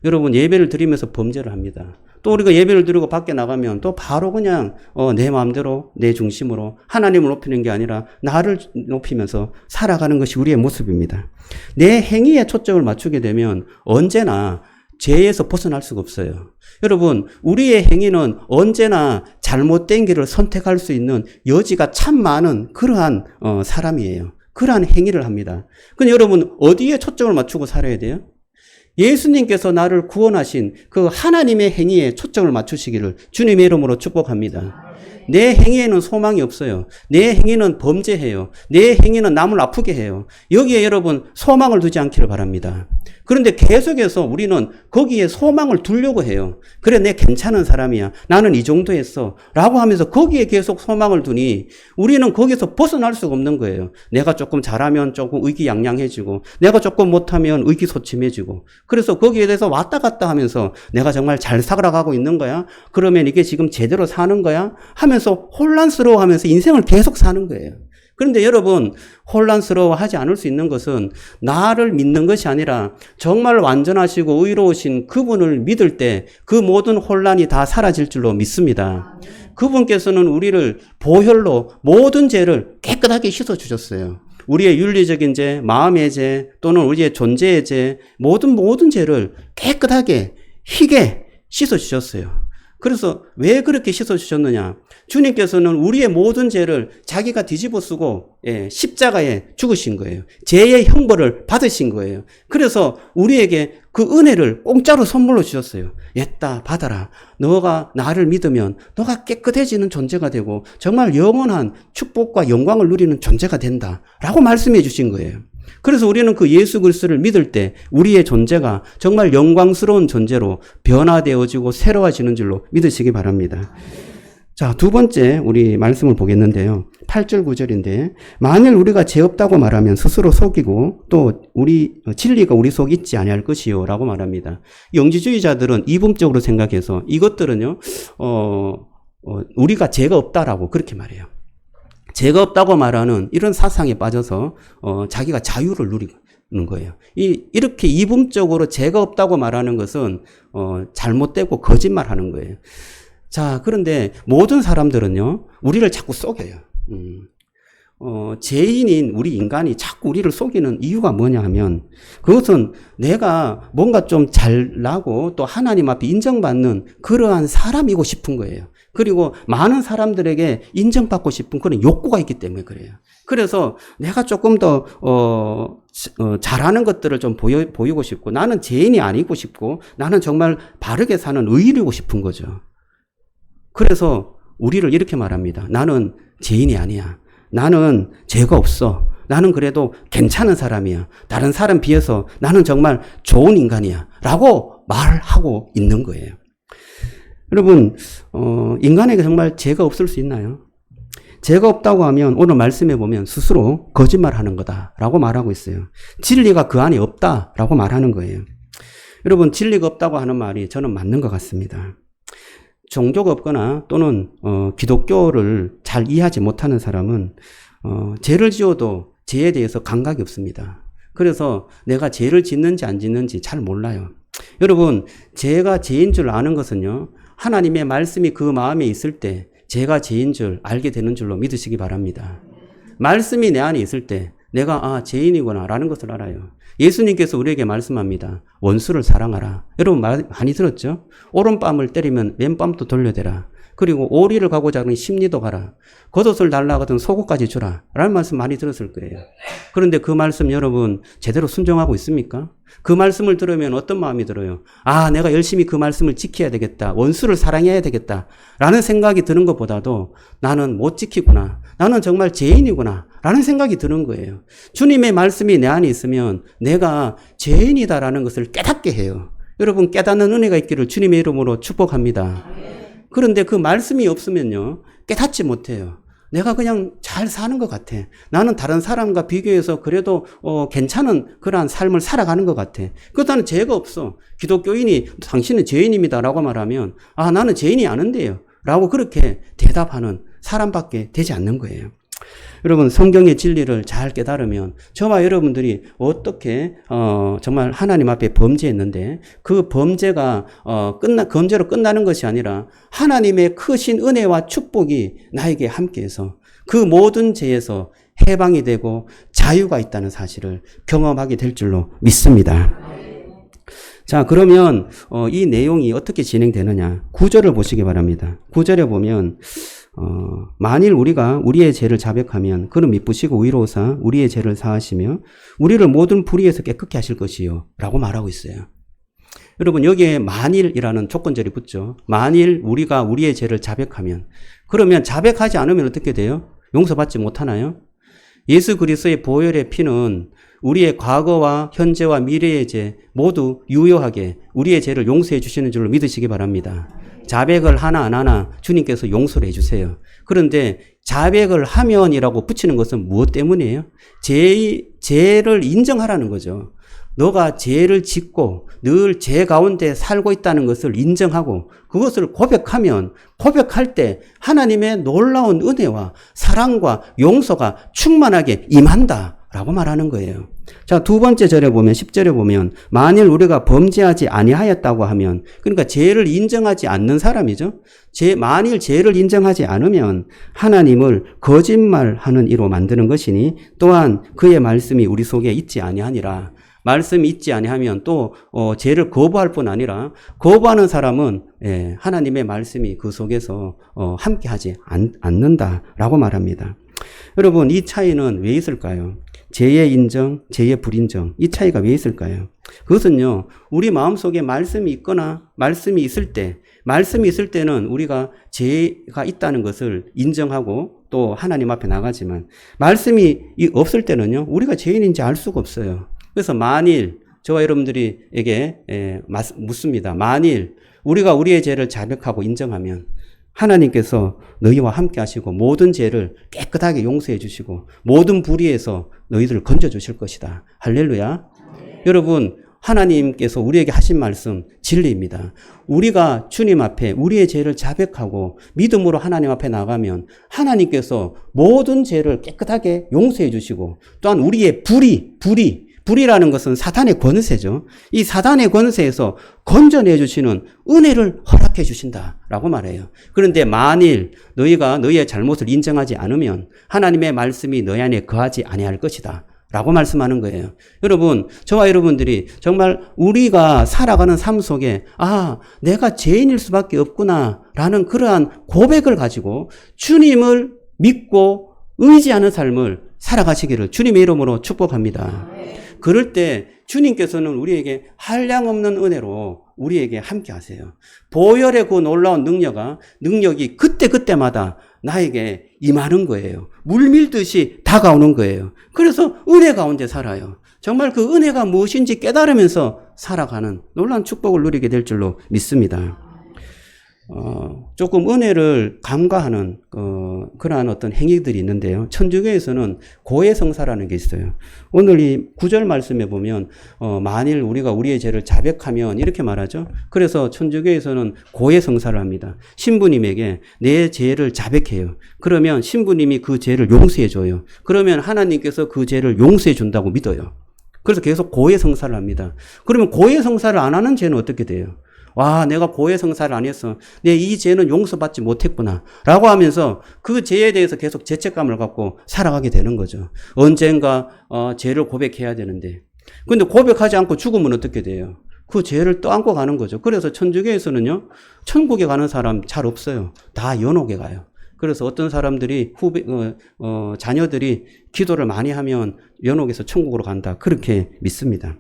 여러분, 예배를 드리면서 범죄를 합니다. 또 우리가 예배를 드리고 밖에 나가면 또 바로 그냥 내 마음대로 내 중심으로 하나님을 높이는 게 아니라 나를 높이면서 살아가는 것이 우리의 모습입니다. 내 행위에 초점을 맞추게 되면 언제나 죄에서 벗어날 수가 없어요. 여러분, 우리의 행위는 언제나 잘못된 길을 선택할 수 있는 여지가 참 많은 그러한 사람이에요. 그러한 행위를 합니다. 근데 여러분, 어디에 초점을 맞추고 살아야 돼요? 예수님께서 나를 구원하신 그 하나님의 행위에 초점을 맞추시기를 주님의 이름으로 축복합니다. 내 행위에는 소망이 없어요. 내 행위는 범죄해요. 내 행위는 남을 아프게 해요. 여기에 여러분 소망을 두지 않기를 바랍니다. 그런데 계속해서 우리는 거기에 소망을 두려고 해요. 그래, 내 괜찮은 사람이야. 나는 이 정도 했어. 라고 하면서 거기에 계속 소망을 두니 우리는 거기서 벗어날 수가 없는 거예요. 내가 조금 잘하면 조금 의기양양해지고 내가 조금 못하면 의기소침해지고 그래서 거기에 대해서 왔다 갔다 하면서 내가 정말 잘 살아가고 있는 거야? 그러면 이게 지금 제대로 사는 거야? 하면서 혼란스러워하면서 인생을 계속 사는 거예요. 그런데 여러분, 혼란스러워하지 않을 수 있는 것은 나를 믿는 것이 아니라 정말 완전하시고 의로우신 그분을 믿을 때 그 모든 혼란이 다 사라질 줄로 믿습니다. 그분께서는 우리를 보혈로 모든 죄를 깨끗하게 씻어주셨어요. 우리의 윤리적인 죄, 마음의 죄, 또는 우리의 존재의 죄, 모든 죄를 깨끗하게 희게 씻어주셨어요. 그래서 왜 그렇게 씻어주셨느냐? 주님께서는 우리의 모든 죄를 자기가 뒤집어 쓰고 십자가에 죽으신 거예요. 죄의 형벌을 받으신 거예요. 그래서 우리에게 그 은혜를 공짜로 선물로 주셨어요. 옛다 받아라. 너가 나를 믿으면 너가 깨끗해지는 존재가 되고 정말 영원한 축복과 영광을 누리는 존재가 된다 라고 말씀해 주신 거예요. 그래서 우리는 그 예수 그리스도를 믿을 때 우리의 존재가 정말 영광스러운 존재로 변화되어지고 새로워지는 줄로 믿으시기 바랍니다. 자, 두 번째 우리 말씀을 보겠는데요. 8절 9절인데 만일 우리가 죄 없다고 말하면 스스로 속이고 또 우리 진리가 우리 속에 있지 아니할 것이요 라고 말합니다. 영지주의자들은 이분적으로 생각해서 이것들은요 우리가 죄가 없다라고 그렇게 말해요. 죄가 없다고 말하는 이런 사상에 빠져서 자기가 자유를 누리는 거예요. 이렇게 이분적으로 죄가 없다고 말하는 것은 잘못되고 거짓말하는 거예요. 자, 그런데 모든 사람들은요, 우리를 자꾸 속여요. 죄인인 우리 인간이 자꾸 우리를 속이는 이유가 뭐냐 하면, 그것은 내가 뭔가 좀 잘나고 또 하나님 앞에 인정받는 그러한 사람이고 싶은 거예요. 그리고 많은 사람들에게 인정받고 싶은 그런 욕구가 있기 때문에 그래요. 그래서 내가 조금 더 잘하는 것들을 좀 보이고 싶고, 나는 죄인이 아니고 싶고, 나는 정말 바르게 사는 의인이고 싶은 거죠. 그래서 우리를 이렇게 말합니다. 나는 죄인이 아니야. 나는 죄가 없어. 나는 그래도 괜찮은 사람이야. 다른 사람 비해서 나는 정말 좋은 인간이야. 라고 말하고 있는 거예요. 여러분, 인간에게 정말 죄가 없을 수 있나요? 죄가 없다고 하면 오늘 말씀해 보면 스스로 거짓말하는 거다라고 말하고 있어요. 진리가 그 안에 없다라고 말하는 거예요. 여러분, 진리가 없다고 하는 말이 저는 맞는 것 같습니다. 종교가 없거나 또는 기독교를 잘 이해하지 못하는 사람은 죄를 지어도 죄에 대해서 감각이 없습니다. 그래서 내가 죄를 짓는지 안 짓는지 잘 몰라요. 여러분, 제가 죄인 줄 아는 것은요, 하나님의 말씀이 그 마음에 있을 때 제가 죄인 줄 알게 되는 줄로 믿으시기 바랍니다. 말씀이 내 안에 있을 때 내가 죄인이구나 라는 것을 알아요. 예수님께서 우리에게 말씀합니다. 원수를 사랑하라. 여러분 많이 들었죠? 오른뺨을 때리면 왼뺨도 돌려대라. 그리고 오리를 가고자 하는 심리도 가라. 겉옷을 달라 하거든 속옷까지 주라. 라는 말씀 많이 들었을 거예요. 그런데 그 말씀 여러분 제대로 순종하고 있습니까? 그 말씀을 들으면 어떤 마음이 들어요? 내가 열심히 그 말씀을 지켜야 되겠다. 원수를 사랑해야 되겠다. 라는 생각이 드는 것보다도 나는 못 지키구나. 나는 정말 죄인이구나. 라는 생각이 드는 거예요. 주님의 말씀이 내 안에 있으면 내가 죄인이다라는 것을 깨닫게 해요. 여러분 깨닫는 은혜가 있기를 주님의 이름으로 축복합니다. 그런데 그 말씀이 없으면요, 깨닫지 못해요. 내가 그냥 잘 사는 것 같아. 나는 다른 사람과 비교해서 그래도 괜찮은 그러한 삶을 살아가는 것 같아. 그렇다는 죄가 없어. 기독교인이 당신은 죄인입니다 라고 말하면 나는 죄인이 아닌데요 라고 그렇게 대답하는 사람밖에 되지 않는 거예요. 여러분 성경의 진리를 잘 깨달으면 저와 여러분들이 어떻게 정말 하나님 앞에 범죄했는데 그 범죄가 범죄로 끝나는 것이 아니라 하나님의 크신 은혜와 축복이 나에게 함께해서 그 모든 죄에서 해방이 되고 자유가 있다는 사실을 경험하게 될 줄로 믿습니다. 자, 그러면 이 내용이 어떻게 진행되느냐? 9절을 보시기 바랍니다. 9절에 보면 만일 우리가 우리의 죄를 자백하면 그는 미쁘시고 의로우사 우리의 죄를 사하시며 우리를 모든 불의에서 깨끗게 하실 것이요 라고 말하고 있어요. 여러분 여기에 만일이라는 조건절이 붙죠. 만일 우리가 우리의 죄를 자백하면, 그러면 자백하지 않으면 어떻게 돼요? 용서받지 못하나요? 예수 그리스도의 보혈의 피는 우리의 과거와 현재와 미래의 죄 모두 유효하게 우리의 죄를 용서해 주시는 줄로 믿으시기 바랍니다. 자백을 하나 안 하나 주님께서 용서를 해주세요. 그런데 자백을 하면이라고 붙이는 것은 무엇 때문이에요? 죄를 인정하라는 거죠. 너가 죄를 짓고 늘 죄 가운데 살고 있다는 것을 인정하고 그것을 고백하면 고백할 때 하나님의 놀라운 은혜와 사랑과 용서가 충만하게 임한다 라고 말하는 거예요. 자, 두 번째 절에 보면 10절에 보면 만일 우리가 범죄하지 아니하였다고 하면, 그러니까 죄를 인정하지 않는 사람이죠. 만일 죄를 인정하지 않으면 하나님을 거짓말하는 이로 만드는 것이니 또한 그의 말씀이 우리 속에 있지 아니하니라. 말씀이 있지 아니하면 또 죄를 거부할 뿐 아니라 거부하는 사람은 하나님의 말씀이 그 속에서 함께하지 않는다라고 말합니다. 여러분 이 차이는 왜 있을까요? 죄의 인정, 죄의 불인정, 이 차이가 왜 있을까요? 그것은요, 우리 마음속에 말씀이 있거나 말씀이 있을 때는 우리가 죄가 있다는 것을 인정하고 또 하나님 앞에 나가지만 말씀이 없을 때는요, 우리가 죄인인지 알 수가 없어요. 그래서 만일 저와 여러분들에게 묻습니다. 만일 우리가 우리의 죄를 자백하고 인정하면 하나님께서 너희와 함께 하시고 모든 죄를 깨끗하게 용서해 주시고 모든 불의에서 너희들을 건져 주실 것이다. 할렐루야. 여러분 하나님께서 우리에게 하신 말씀 진리입니다. 우리가 주님 앞에 우리의 죄를 자백하고 믿음으로 하나님 앞에 나가면 하나님께서 모든 죄를 깨끗하게 용서해 주시고 또한 우리의 불의라는 것은 사단의 권세죠. 이 사단의 권세에서 건져내 주시는 은혜를 허락해 주신다라고 말해요. 그런데 만일 너희가 너희의 잘못을 인정하지 않으면 하나님의 말씀이 너희 안에 거하지 아니할 것이다 라고 말씀하는 거예요. 여러분, 저와 여러분들이 정말 우리가 살아가는 삶 속에 내가 죄인일 수밖에 없구나 라는 그러한 고백을 가지고 주님을 믿고 의지하는 삶을 살아가시기를 주님의 이름으로 축복합니다. 그럴 때 주님께서는 우리에게 한량없는 은혜로 우리에게 함께 하세요. 보혈의 그 놀라운 능력이 그때마다 나에게 임하는 거예요. 물밀듯이 다가오는 거예요. 그래서 은혜 가운데 살아요. 정말 그 은혜가 무엇인지 깨달으면서 살아가는 놀라운 축복을 누리게 될 줄로 믿습니다. 조금 은혜를 간과하는 그러한 어떤 행위들이 있는데요. 천주교에서는 고해성사라는 게 있어요. 오늘 이 9절 말씀에 보면 만일 우리가 우리의 죄를 자백하면 이렇게 말하죠. 그래서 천주교에서는 고해성사를 합니다. 신부님에게 내 죄를 자백해요. 그러면 신부님이 그 죄를 용서해 줘요. 그러면 하나님께서 그 죄를 용서해 준다고 믿어요. 그래서 계속 고해성사를 합니다. 그러면 고해성사를 안 하는 죄는 어떻게 돼요? 내가 고해성사를 안 했어. 내 이 죄는 용서받지 못했구나. 라고 하면서 그 죄에 대해서 계속 죄책감을 갖고 살아가게 되는 거죠. 언젠가 죄를 고백해야 되는데. 근데 고백하지 않고 죽으면 어떻게 돼요? 그 죄를 떠안고 가는 거죠. 그래서 천주교에서는요, 천국에 가는 사람 잘 없어요. 다 연옥에 가요. 그래서 어떤 사람들이 자녀들이 기도를 많이 하면 연옥에서 천국으로 간다. 그렇게 믿습니다.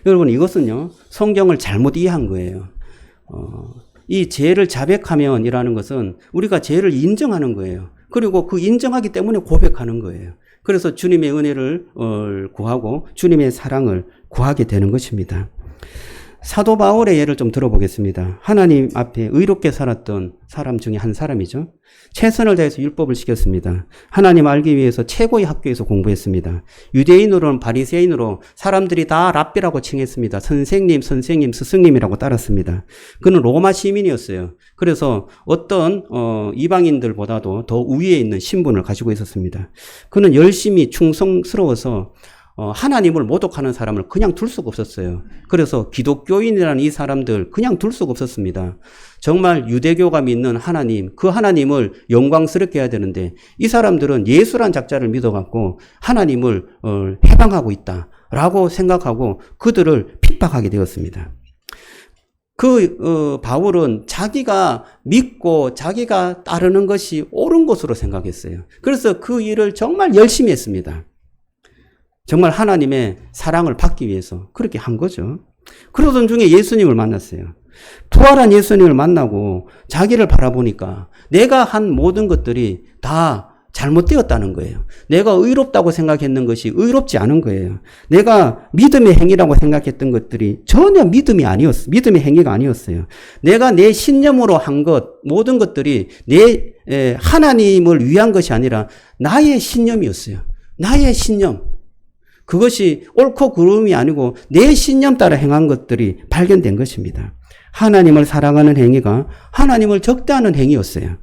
여러분, 이것은요, 성경을 잘못 이해한 거예요. 이 죄를 자백하면 이라는 것은 우리가 죄를 인정하는 거예요. 그리고 그 인정하기 때문에 고백하는 거예요. 그래서 주님의 은혜를 구하고 주님의 사랑을 구하게 되는 것입니다. 사도 바울의 예를 좀 들어보겠습니다. 하나님 앞에 의롭게 살았던 사람 중에 한 사람이죠. 최선을 다해서 율법을 지켰습니다. 하나님 알기 위해서 최고의 학교에서 공부했습니다. 유대인으로는 바리새인으로 사람들이 다 랍비라고 칭했습니다. 선생님, 스승님이라고 따랐습니다. 그는 로마 시민이었어요. 그래서 어떤 이방인들보다도 더 우위에 있는 신분을 가지고 있었습니다. 그는 열심히 충성스러워서 하나님을 모독하는 사람을 그냥 둘 수가 없었어요. 그래서 기독교인이라는 이 사람들 그냥 둘 수가 없었습니다. 정말 유대교가 믿는 하나님, 그 하나님을 영광스럽게 해야 되는데 이 사람들은 예수란 작자를 믿어갖고 하나님을 해방하고 있다라고 생각하고 그들을 핍박하게 되었습니다. 바울은 자기가 믿고 자기가 따르는 것이 옳은 것으로 생각했어요. 그래서 그 일을 정말 열심히 했습니다. 정말 하나님의 사랑을 받기 위해서 그렇게 한 거죠. 그러던 중에 예수님을 만났어요. 부활한 예수님을 만나고 자기를 바라보니까 내가 한 모든 것들이 다 잘못되었다는 거예요. 내가 의롭다고 생각했는 것이 의롭지 않은 거예요. 내가 믿음의 행위라고 생각했던 것들이 전혀 믿음의 행위가 아니었어요. 내가 내 신념으로 한 것, 모든 것들이 하나님을 위한 것이 아니라 나의 신념이었어요. 나의 신념. 그것이 옳고 그름이 아니고 내 신념 따라 행한 것들이 발견된 것입니다. 하나님을 사랑하는 행위가 하나님을 적대하는 행위였어요.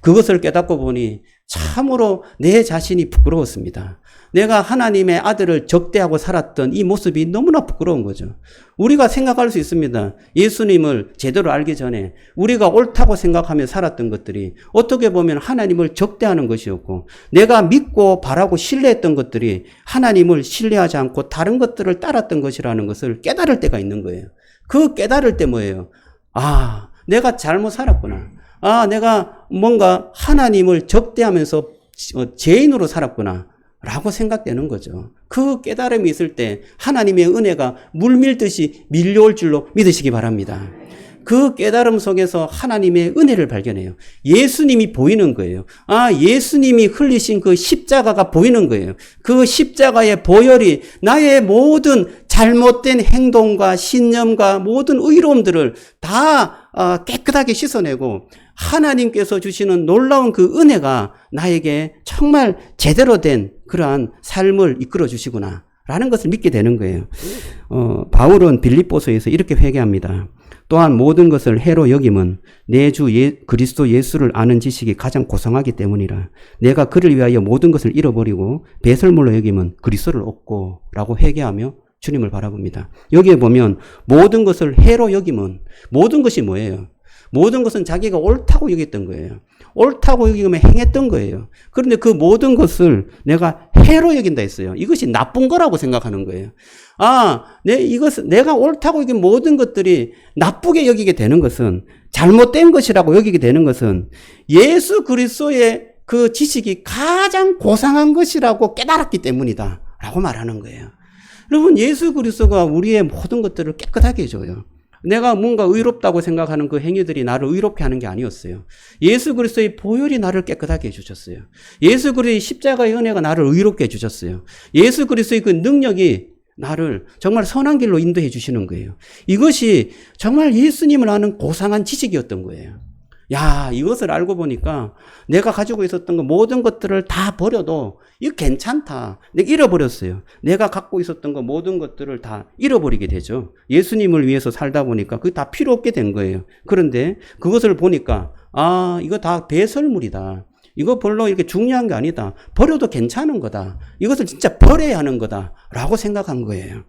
그것을 깨닫고 보니 참으로 내 자신이 부끄러웠습니다. 내가 하나님의 아들을 적대하고 살았던 이 모습이 너무나 부끄러운 거죠. 우리가 생각할 수 있습니다. 예수님을 제대로 알기 전에 우리가 옳다고 생각하며 살았던 것들이 어떻게 보면 하나님을 적대하는 것이었고 내가 믿고 바라고 신뢰했던 것들이 하나님을 신뢰하지 않고 다른 것들을 따랐던 것이라는 것을 깨달을 때가 있는 거예요. 그 깨달을 때 뭐예요? 내가 잘못 살았구나. 내가 뭔가 하나님을 적대하면서 죄인으로 살았구나. 라고 생각되는 거죠. 그 깨달음이 있을 때 하나님의 은혜가 물밀듯이 밀려올 줄로 믿으시기 바랍니다. 그 깨달음 속에서 하나님의 은혜를 발견해요. 예수님이 보이는 거예요. 예수님이 흘리신 그 십자가가 보이는 거예요. 그 십자가의 보혈이 나의 모든 잘못된 행동과 신념과 모든 의로움들을 다 깨끗하게 씻어내고 하나님께서 주시는 놀라운 그 은혜가 나에게 정말 제대로 된 그러한 삶을 이끌어 주시구나 라는 것을 믿게 되는 거예요. 바울은 빌립보서에서 이렇게 회개합니다. 또한 모든 것을 해로 여김은 내 주 그리스도 예수를 아는 지식이 가장 고상하기 때문이라. 내가 그를 위하여 모든 것을 잃어버리고 배설물로 여김은 그리스도를 얻고 라고 회개하며 주님을 바라봅니다. 여기에 보면 모든 것을 해로 여김은 모든 것이 뭐예요? 모든 것은 자기가 옳다고 여겼던 거예요. 옳다고 여기면 행했던 거예요. 그런데 그 모든 것을 내가 해로 여긴다 했어요. 이것이 나쁜 거라고 생각하는 거예요. 내가 옳다고 여긴 모든 것들이 나쁘게 여기게 되는 것은, 잘못된 것이라고 여기게 되는 것은 예수 그리스도의 그 지식이 가장 고상한 것이라고 깨달았기 때문이다 라고 말하는 거예요. 여러분, 예수 그리스도가 우리의 모든 것들을 깨끗하게 해줘요. 내가 뭔가 의롭다고 생각하는 그 행위들이 나를 의롭게 하는 게 아니었어요. 예수 그리스도의 보혈이 나를 깨끗하게 해주셨어요. 예수 그리스도의 십자가의 은혜가 나를 의롭게 해주셨어요. 예수 그리스도의 그 능력이 나를 정말 선한 길로 인도해 주시는 거예요. 이것이 정말 예수님을 아는 고상한 지식이었던 거예요. 야, 이것을 알고 보니까 내가 가지고 있었던 거 모든 것들을 다 버려도 이거 괜찮다. 내가 잃어버렸어요. 내가 갖고 있었던 거 모든 것들을 다 잃어버리게 되죠. 예수님을 위해서 살다 보니까 그게 다 필요 없게 된 거예요. 그런데 그것을 보니까 이거 다 배설물이다. 이거 별로 이렇게 중요한 게 아니다. 버려도 괜찮은 거다. 이것을 진짜 버려야 하는 거다. 라고 생각한 거예요.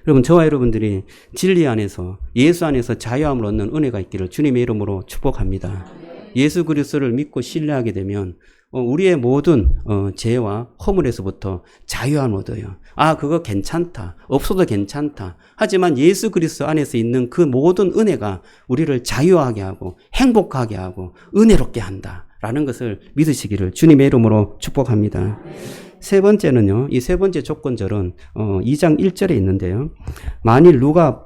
여러분, 저와 여러분들이 진리 안에서, 예수 안에서 자유함을 얻는 은혜가 있기를 주님의 이름으로 축복합니다. 예수 그리스도를 믿고 신뢰하게 되면 우리의 모든 죄와 허물에서부터 자유함을 얻어요. 그거 괜찮다. 없어도 괜찮다. 하지만 예수 그리스도 안에서 있는 그 모든 은혜가 우리를 자유하게 하고 행복하게 하고 은혜롭게 한다. 라는 것을 믿으시기를 주님의 이름으로 축복합니다. 세 번째는요, 이 세 번째 조건절은 2장 1절에 있는데요. 만일 누가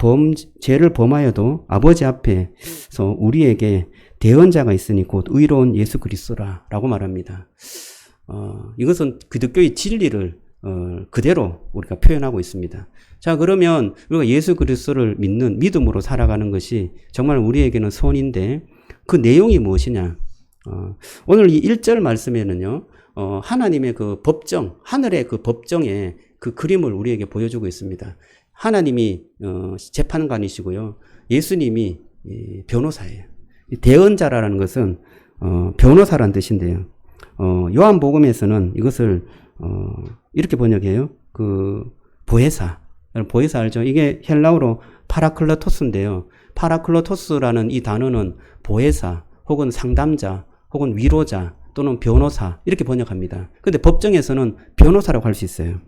죄를 범하여도 아버지 앞에서 우리에게 대언자가 있으니 곧 의로운 예수 그리스도라 라고 말합니다. 이것은 기독교의 진리를 그대로 우리가 표현하고 있습니다. 자, 그러면 우리가 예수 그리스도를 믿는 믿음으로 살아가는 것이 정말 우리에게는 선인데 그 내용이 무엇이냐? 오늘 이 1절 말씀에는요, 하나님의 그 법정, 하늘의 그 법정의 그 그림을 우리에게 보여주고 있습니다. 하나님이 재판관이시고요. 예수님이 변호사예요. 대언자라는 것은 변호사란 뜻인데요. 요한복음에서는 이것을 이렇게 번역해요. 그 보혜사. 보혜사 알죠? 이게 헬라어로 파라클로토스인데요. 파라클로토스라는 이 단어는 보혜사 혹은 상담자 혹은 위로자 또는 변호사 이렇게 번역합니다. 그런데 법정에서는 변호사라고 할 수 있어요.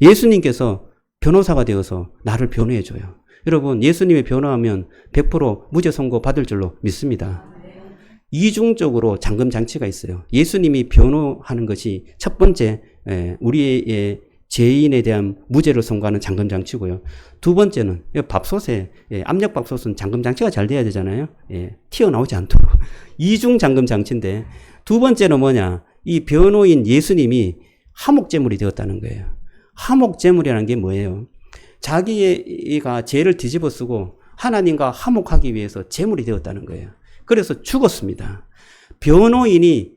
예수님께서 변호사가 되어서 나를 변호해줘요. 여러분, 예수님이 변호하면 100% 무죄 선고 받을 줄로 믿습니다. 이중적으로 잠금장치가 있어요. 예수님이 변호하는 것이 첫 번째 우리의 죄인에 대한 무죄를 선고하는 잠금장치고요. 두 번째는 밥솥에 압력밥솥은 잠금장치가 잘 돼야 되잖아요. 튀어나오지 않도록. 이중 잠금장치인데 두 번째는 뭐냐? 이 변호인 예수님이 화목제물이 되었다는 거예요. 화목제물이라는 게 뭐예요? 자기가 죄를 뒤집어 쓰고 하나님과 화목하기 위해서 제물이 되었다는 거예요. 그래서 죽었습니다. 변호인이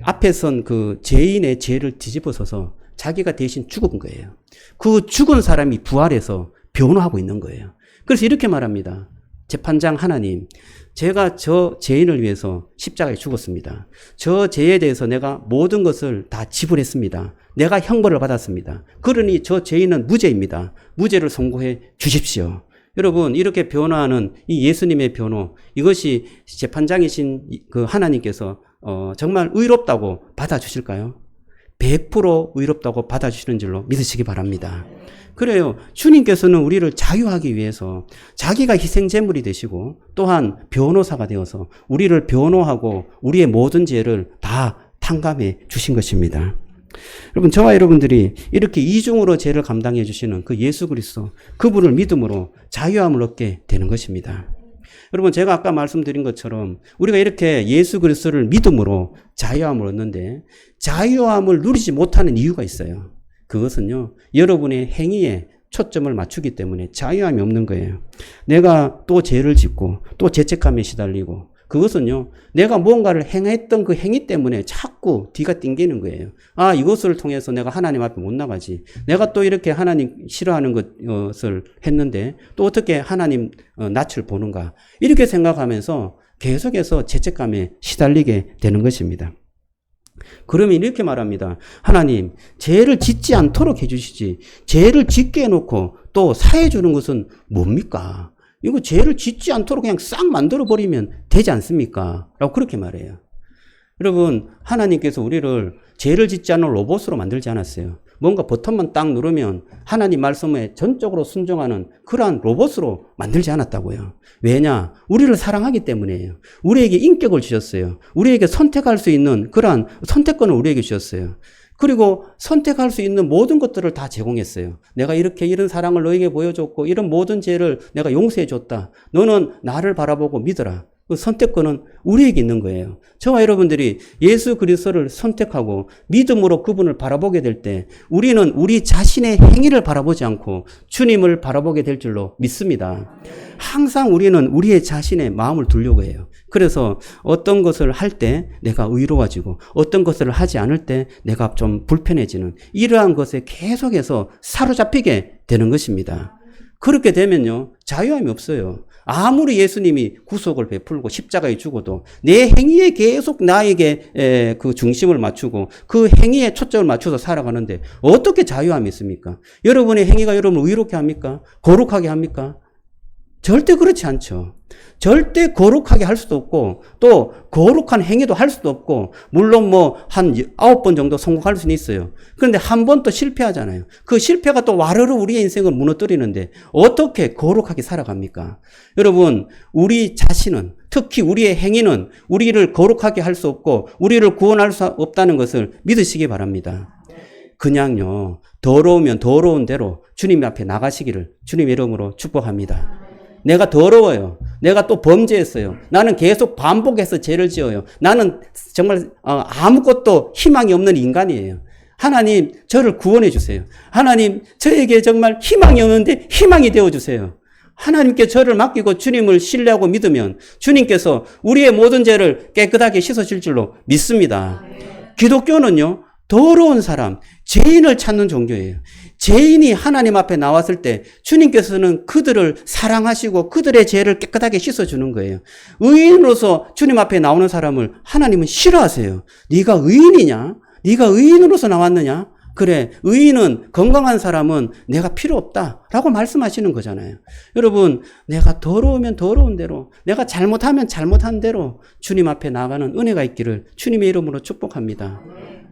앞에 선 그 죄인의 죄를 뒤집어 써서 자기가 대신 죽은 거예요. 그 죽은 사람이 부활해서 변호하고 있는 거예요. 그래서 이렇게 말합니다. 재판장 하나님, 제가 저 죄인을 위해서 십자가에 죽었습니다. 저 죄에 대해서 내가 모든 것을 다 지불했습니다. 내가 형벌을 받았습니다. 그러니 저 죄인은 무죄입니다. 무죄를 선고해 주십시오. 여러분, 이렇게 변호하는 이 예수님의 변호, 이것이 재판장이신 그 하나님께서 정말 의롭다고 받아주실까요? 100% 의롭다고 받아주시는 줄로 믿으시기 바랍니다. 그래요. 주님께서는 우리를 자유하기 위해서 자기가 희생제물이 되시고 또한 변호사가 되어서 우리를 변호하고 우리의 모든 죄를 다 탕감해 주신 것입니다. 여러분, 저와 여러분들이 이렇게 이중으로 죄를 감당해 주시는 그 예수 그리스도, 그분을 믿음으로 자유함을 얻게 되는 것입니다. 여러분, 제가 아까 말씀드린 것처럼 우리가 이렇게 예수 그리스도를 믿음으로 자유함을 얻는데 자유함을 누리지 못하는 이유가 있어요. 그것은요, 여러분의 행위에 초점을 맞추기 때문에 자유함이 없는 거예요. 내가 또 죄를 짓고 또 죄책감에 시달리고 그것은요, 내가 무언가를 행했던 그 행위 때문에 자꾸 뒤가 띵기는 거예요. 아, 이것을 통해서 내가 하나님 앞에 못 나가지. 내가 또 이렇게 하나님 싫어하는 것을 했는데 또 어떻게 하나님 낯을 보는가. 이렇게 생각하면서 계속해서 죄책감에 시달리게 되는 것입니다. 그러면 이렇게 말합니다. 하나님, 죄를 짓지 않도록 해주시지. 죄를 짓게 해놓고 또 사해 주는 것은 뭡니까? 이거 죄를 짓지 않도록 그냥 싹 만들어버리면 되지 않습니까? 라고 그렇게 말해요. 여러분, 하나님께서 우리를 죄를 짓지 않는 로봇으로 만들지 않았어요. 뭔가 버튼만 딱 누르면 하나님 말씀에 전적으로 순종하는 그러한 로봇으로 만들지 않았다고요. 왜냐? 우리를 사랑하기 때문이에요. 우리에게 인격을 주셨어요. 우리에게 선택할 수 있는 그러한 선택권을 우리에게 주셨어요. 그리고 선택할 수 있는 모든 것들을 다 제공했어요. 내가 이렇게 이런 사랑을 너에게 보여줬고 이런 모든 죄를 내가 용서해 줬다. 너는 나를 바라보고 믿어라. 그 선택권은 우리에게 있는 거예요. 저와 여러분들이 예수 그리스도를 선택하고 믿음으로 그분을 바라보게 될 때 우리는 우리 자신의 행위를 바라보지 않고 주님을 바라보게 될 줄로 믿습니다. 항상 우리는 우리의 자신의 마음을 두려고 해요. 그래서 어떤 것을 할 때 내가 의로워지고 어떤 것을 하지 않을 때 내가 좀 불편해지는 이러한 것에 계속해서 사로잡히게 되는 것입니다. 그렇게 되면요, 자유함이 없어요. 아무리 예수님이 구속을 베풀고 십자가에 죽어도 내 행위에 계속 나에게 그 중심을 맞추고 그 행위에 초점을 맞춰서 살아가는데 어떻게 자유함이 있습니까? 여러분의 행위가 여러분을 의롭게 합니까? 거룩하게 합니까? 절대 그렇지 않죠. 절대 거룩하게 할 수도 없고 또 거룩한 행위도 할 수도 없고 물론 뭐 한 9번 정도 성공할 수는 있어요. 그런데 한 번 또 실패하잖아요. 그 실패가 또 와르르 우리의 인생을 무너뜨리는데 어떻게 거룩하게 살아갑니까? 여러분, 우리 자신은 특히 우리의 행위는 우리를 거룩하게 할 수 없고 우리를 구원할 수 없다는 것을 믿으시기 바랍니다. 그냥요, 더러우면 더러운 대로 주님 앞에 나가시기를 주님의 이름으로 축복합니다. 내가 더러워요. 내가 또 범죄했어요. 나는 계속 반복해서 죄를 지어요. 나는 정말 아무것도 희망이 없는 인간이에요. 하나님, 저를 구원해 주세요. 하나님, 저에게 정말 희망이 없는데 희망이 되어 주세요. 하나님께 저를 맡기고 주님을 신뢰하고 믿으면 주님께서 우리의 모든 죄를 깨끗하게 씻어줄 줄로 믿습니다. 기독교는요, 더러운 사람, 죄인을 찾는 종교예요. 죄인이 하나님 앞에 나왔을 때 주님께서는 그들을 사랑하시고 그들의 죄를 깨끗하게 씻어주는 거예요. 의인으로서 주님 앞에 나오는 사람을 하나님은 싫어하세요. 네가 의인이냐? 네가 의인으로서 나왔느냐? 그래, 의인은, 건강한 사람은 내가 필요 없다라고 말씀하시는 거잖아요. 여러분, 내가 더러우면 더러운 대로, 내가 잘못하면 잘못한 대로 주님 앞에 나가는 은혜가 있기를 주님의 이름으로 축복합니다.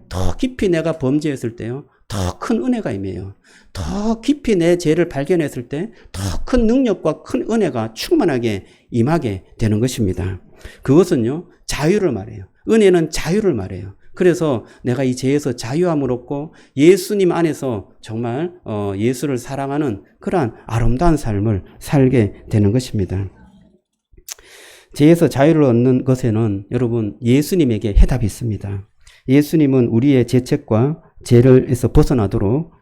더 깊이 내가 범죄했을 때요, 더 큰 은혜가 임해요. 더 깊이 내 죄를 발견했을 때 더 큰 능력과 큰 은혜가 충만하게 임하게 되는 것입니다. 그것은요, 자유를 말해요. 은혜는 자유를 말해요. 그래서 내가 이 죄에서 자유함을 얻고 예수님 안에서 정말 예수를 사랑하는 그러한 아름다운 삶을 살게 되는 것입니다. 죄에서 자유를 얻는 것에는 여러분, 예수님에게 해답이 있습니다. 예수님은 우리의 죄책과 죄를에서 벗어나도록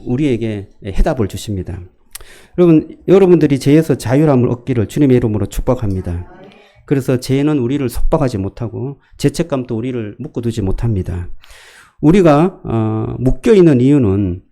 우리에게 해답을 주십니다. 여러분들이 죄에서 자유함을 얻기를 주님의 이름으로 축복합니다. 그래서 죄는 우리를 속박하지 못하고 죄책감도 우리를 묶어두지 못합니다. 우리가 묶여있는 이유는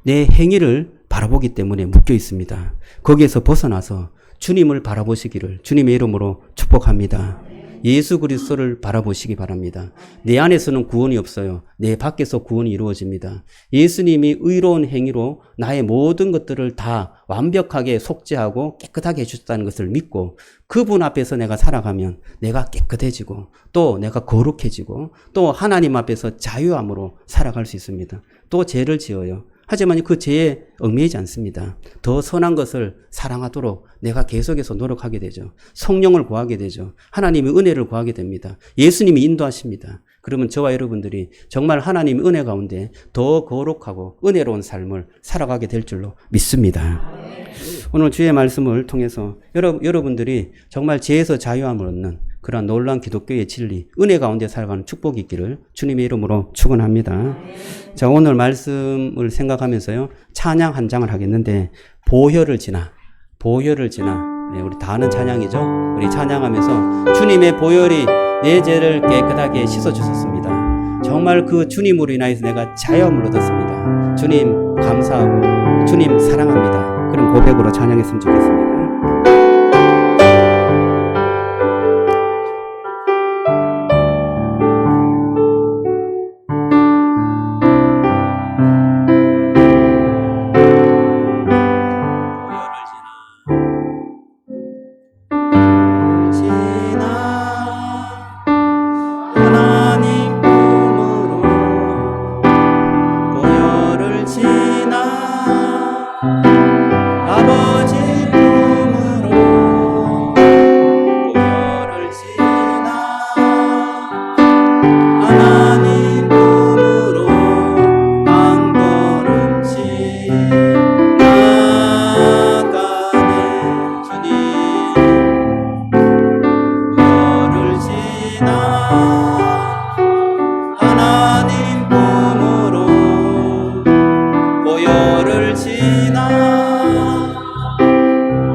내 행위를 바라보기 때문에 묶여 있습니다. 거기에서 벗어나서 주님을 바라보시기를 주님의 이름으로 축복합니다. 예수 그리스도를 바라보시기 바랍니다. 내 안에서는 구원이 없어요. 내 밖에서 구원이 이루어집니다. 예수님이 의로운 행위로 나의 모든 것들을 다 완벽하게 속죄하고 깨끗하게 해주셨다는 것을 믿고 그분 앞에서 내가 살아가면 내가 깨끗해지고 또 내가 거룩해지고 또 하나님 앞에서 자유함으로 살아갈 수 있습니다. 또 죄를 지어요. 하지만 그 죄에 얽매이지 않습니다. 더 선한 것을 사랑하도록 내가 계속해서 노력하게 되죠. 성령을 구하게 되죠. 하나님의 은혜를 구하게 됩니다. 예수님이 인도하십니다. 그러면 저와 여러분들이 정말 하나님의 은혜 가운데 더 거룩하고 은혜로운 삶을 살아가게 될 줄로 믿습니다. 오늘 주의 말씀을 통해서 여러분들이 정말 죄에서 자유함을 얻는 그러한 놀라운 기독교의 진리, 은혜 가운데 살아가는 축복이 있기를 주님의 이름으로 축원합니다. 자, 오늘 말씀을 생각하면서요, 찬양 한 장을 하겠는데 보혈을 지나 우리 다 아는 찬양이죠. 우리 찬양하면서 주님의 보혈이 내 죄를 깨끗하게 씻어주셨습니다. 정말 그 주님으로 인하여서 내가 자유함을 얻었습니다. 주님 감사하고 주님 사랑합니다. 그런 고백으로 찬양했으면 좋겠습니다.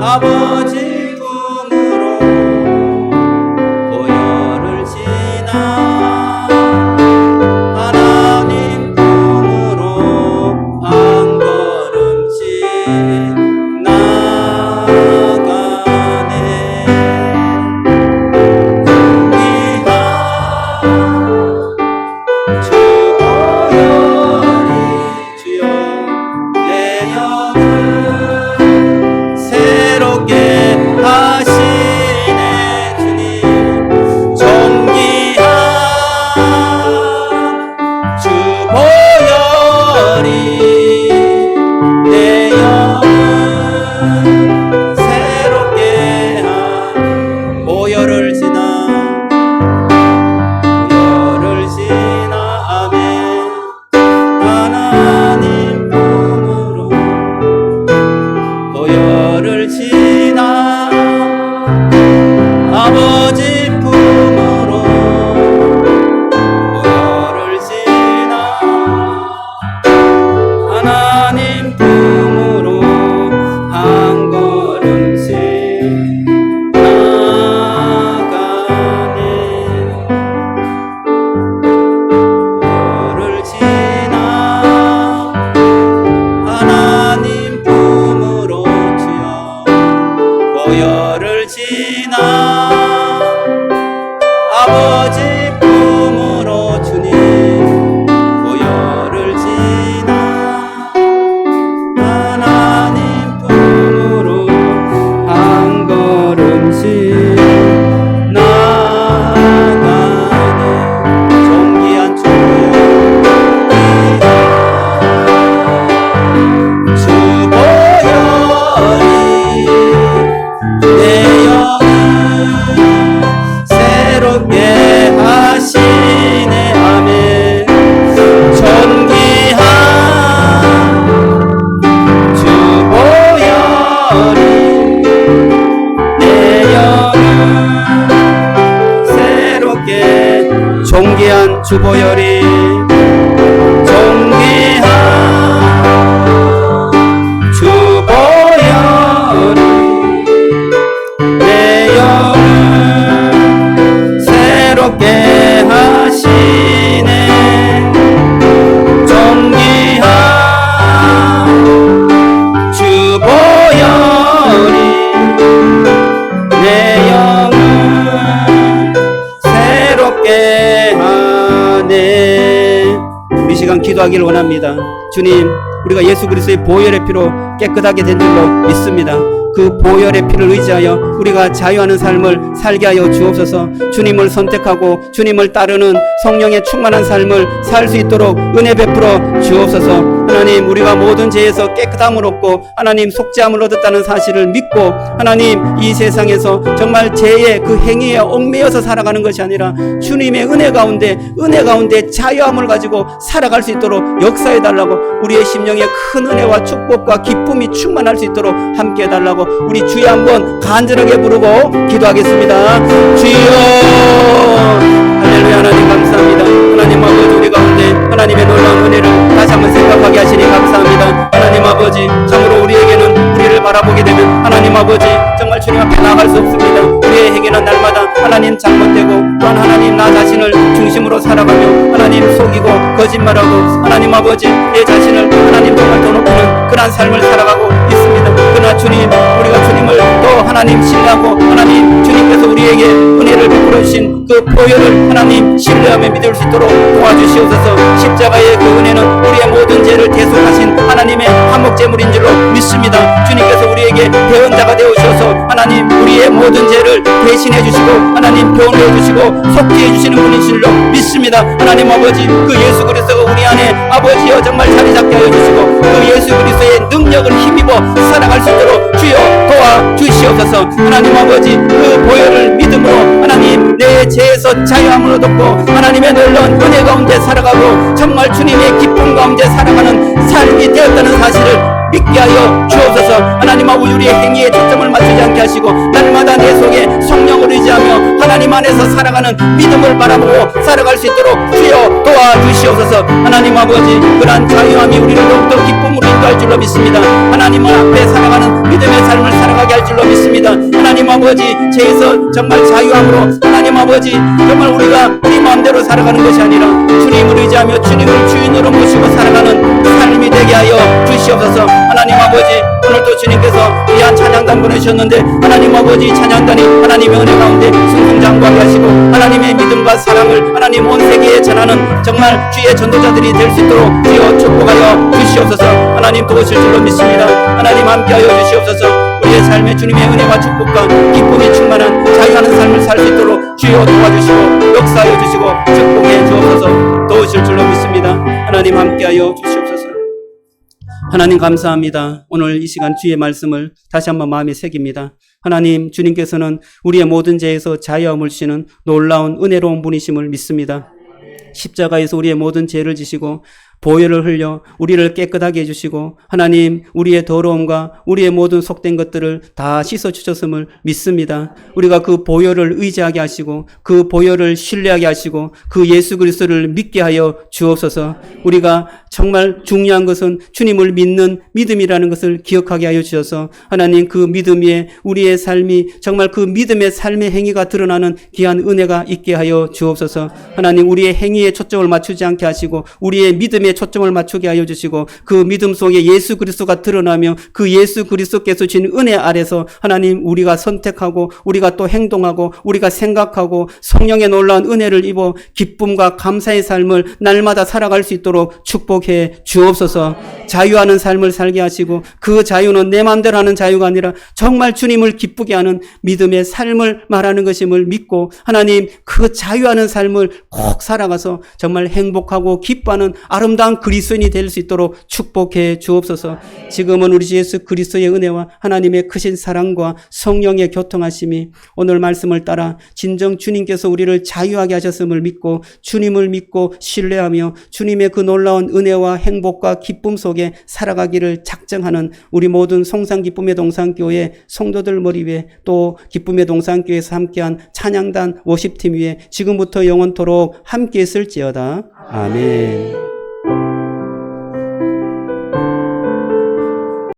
아버지 품으로 보혈을 지나 하나님 품으로 한 걸음씩 나가네. 귀한 주 보혈이 주여 내 영을 새롭게 하시네. 주님 존귀한 주 보혈이 내 영을 새롭게 한 보혈을 지나 아멘. 하나님 품으로 보혈을 지나 아버지 품으로 보혈을 지나 하나님 품으로 한 걸음씩 나가네. 보혈을 지나 하나님 품으로 주여 보혈을 지나 아버지 품으로 주님 보혈을 지나 하나님 품으로 한 걸음씩 나가네. 존귀한 주 보혈이 내 영을 새롭게 하시네. 아멘. 존귀한 주 보혈이 내 영을 새롭게 존귀한 주 보혈이 존귀한 주 보혈이 내 영을 새롭게 하시네. 존귀한 주 보혈이 내 영을 새롭게 하네. 우리 시간 기도하기를 원합니다. 주님, 우리가 예수 그리스도의 보혈의 피로 깨끗하게 된 줄로 믿습니다. 그 보혈의 피를 의지하여 우리가 자유하는 삶을 살게 하여 주옵소서. 주님을 선택하고 주님을 따르는 성령의 충만한 삶을 살 수 있도록 은혜 베풀어 주옵소서. 하나님, 우리가 모든 죄에서 깨끗함을 얻고 하나님 속죄함을 얻었다는 사실을 믿고 하나님 이 세상에서 정말 죄의 그 행위에 얽매여서 살아가는 것이 아니라 주님의 은혜 가운데 자유함을 가지고 살아갈 수 있도록 역사해 달라고, 우리의 심령에 큰 은혜와 축복과 기쁨이 충만할 수 있도록 함께 해달라고 우리 주여 한번 간절하게 부르고 기도하겠습니다. 주여 할렐루야. 하나님 감사합니다. 하나님 아버지, 우리 가운데 하나님의 놀라운 은혜를 다시 한번 생각하게 하시니 감사합니다. 하나님 아버지, 참으로 우리에게는 우리를 바라보게 되면 하나님 아버지 정말 주님 앞에 나 자신을 중심으로 살아가며 하나님 속이고 거짓말하고 하나님 아버지 내 자신을 하나님 정말 더 높이는 그러한 삶을 살아가고 있습니다. 그러나 주님, 우리가 주님을 더 하나님 신뢰하고 하나님 주님께서 우리에게 은혜를 베풀어 주신 그 보혈을 하나님 신뢰하며 믿을 수 있도록 도와주시옵소서. 십자가의 그 은혜는 우리의 모든 죄를 대속하신 하나님의 한몫제물인 줄로 믿습니다. 주님께서 우리에게 대언자가 되어 주셔서 하나님 우리의 모든 죄를 대신해 주시고 하나님 변호해 주시고 속죄해 주시는 분이신 줄로 믿습니다. 하나님 아버지 그 예수 그리스도가 우리 안에 아버지여 정말 자리 잡게 하여 주시고 그 예수 그리스도의 능력을 힘입어 살아갈 수 있도록 주여 도와주시옵소서. 하나님 아버지 그 보혈을 믿음으로 하나님 내 죄에서 자유함을 얻었고 하나님의 놀라운 은혜 가운데 살아가고 정말 주님의 기쁨 가운데 살아가는 삶이 되었다는 사실을 믿게 하여 주옵소서. 하나님 아버지 우리의 행위에 초점을 맞추지 않게 하시고 날마다 내 속에 성령을 의지하며 하나님 안에서 살아가는 믿음을 바라보고 살아갈 수 있도록 주여 도와주시옵소서. 하나님 아버지 그러한 자유함이 우리를 더욱더 기쁨으로 인도할 줄로 믿습니다. 하나님 앞에 살아가는 믿음의 삶을 살아가게 할 줄로 믿습니다. 하나님 아버지 죄에서 정말 자유함으로 하나님 아버지 정말 우리가 우리 마음대로 살아가는 것이 아니라 주님을 의지하며 주님을 주인으로 모시고 살아가는 삶이 되게 하여 주시옵소서. 하나님 아버지 오늘도 주님께서 귀한 찬양단 보내주셨는데 하나님 아버지 찬양단이 하나님의 은혜 가운데 승승장구하게 하시고 하나님의 믿음과 사랑을 하나님 온 세계에 전하는 정말 주의 전도자들이 될 수 있도록 주여 축복하여 주시옵소서. 하나님 도우실 줄로 믿습니다. 하나님 함께하여 주시옵소서. 우리의 삶에 주님의 은혜와 축복과 기쁨이 충만한 자유하는 삶을 살 수 있도록 주여 도와주시고 역사하여 주시고 축복해 주옵소서. 도우실 줄로 믿습니다. 하나님 함께하여 주시옵소서. 하나님 감사합니다. 오늘 이 시간 주의 말씀을 다시 한번 마음에 새깁니다. 하나님 주님께서는 우리의 모든 죄에서 자유함을 주시는 놀라운 은혜로운 분이심을 믿습니다. 십자가에서 우리의 모든 죄를 지시고 보혈을 흘려 우리를 깨끗하게 해주시고 하나님 우리의 더러움과 우리의 모든 속된 것들을 다 씻어주셨음을 믿습니다. 우리가 그 보혈을 의지하게 하시고 그 보혈을 신뢰하게 하시고 그 예수 그리스도를 믿게 하여 주옵소서. 우리가 정말 중요한 것은 주님을 믿는 믿음이라는 것을 기억하게 하여 주셔서 하나님 그 믿음 위에 우리의 삶이 정말 그 믿음의 삶의 행위가 드러나는 귀한 은혜가 있게 하여 주옵소서. 하나님 우리의 행위에 초점을 맞추지 않게 하시고 우리의 믿음의 초점을 맞추게 하여 주시고 그 믿음 속에 예수 그리스도가 드러나며 그 예수 그리스도께서 주신 은혜 아래서 하나님 우리가 선택하고 우리가 또 행동하고 우리가 생각하고 성령의 놀라운 은혜를 입어 기쁨과 감사의 삶을 날마다 살아갈 수 있도록 축복해 주옵소서. 자유하는 삶을 살게 하시고 그 자유는 내 마음대로 하는 자유가 아니라 정말 주님을 기쁘게 하는 믿음의 삶을 말하는 것임을 믿고 하나님 그 자유하는 삶을 꼭 살아가서 정말 행복하고 기뻐하는 아름다운 그리스도인이 될 수 있도록 축복해 주옵소서. 지금은 우리 주 예수 그리스도의 은혜와 하나님의 크신 사랑과 성령의 교통하심이 오늘 말씀을 따라 진정 주님께서 우리를 자유하게 하셨음을 믿고 주님을 믿고 신뢰하며 주님의 그 놀라운 은혜와 행복과 기쁨 속에 살아가기를 작정하는 우리 모든 송산기쁨의 동산교회 성도들 머리 위에 또 기쁨의 동산교회에서 함께한 찬양단 워십팀 위에 지금부터 영원토록 함께 있을지어다. 아멘.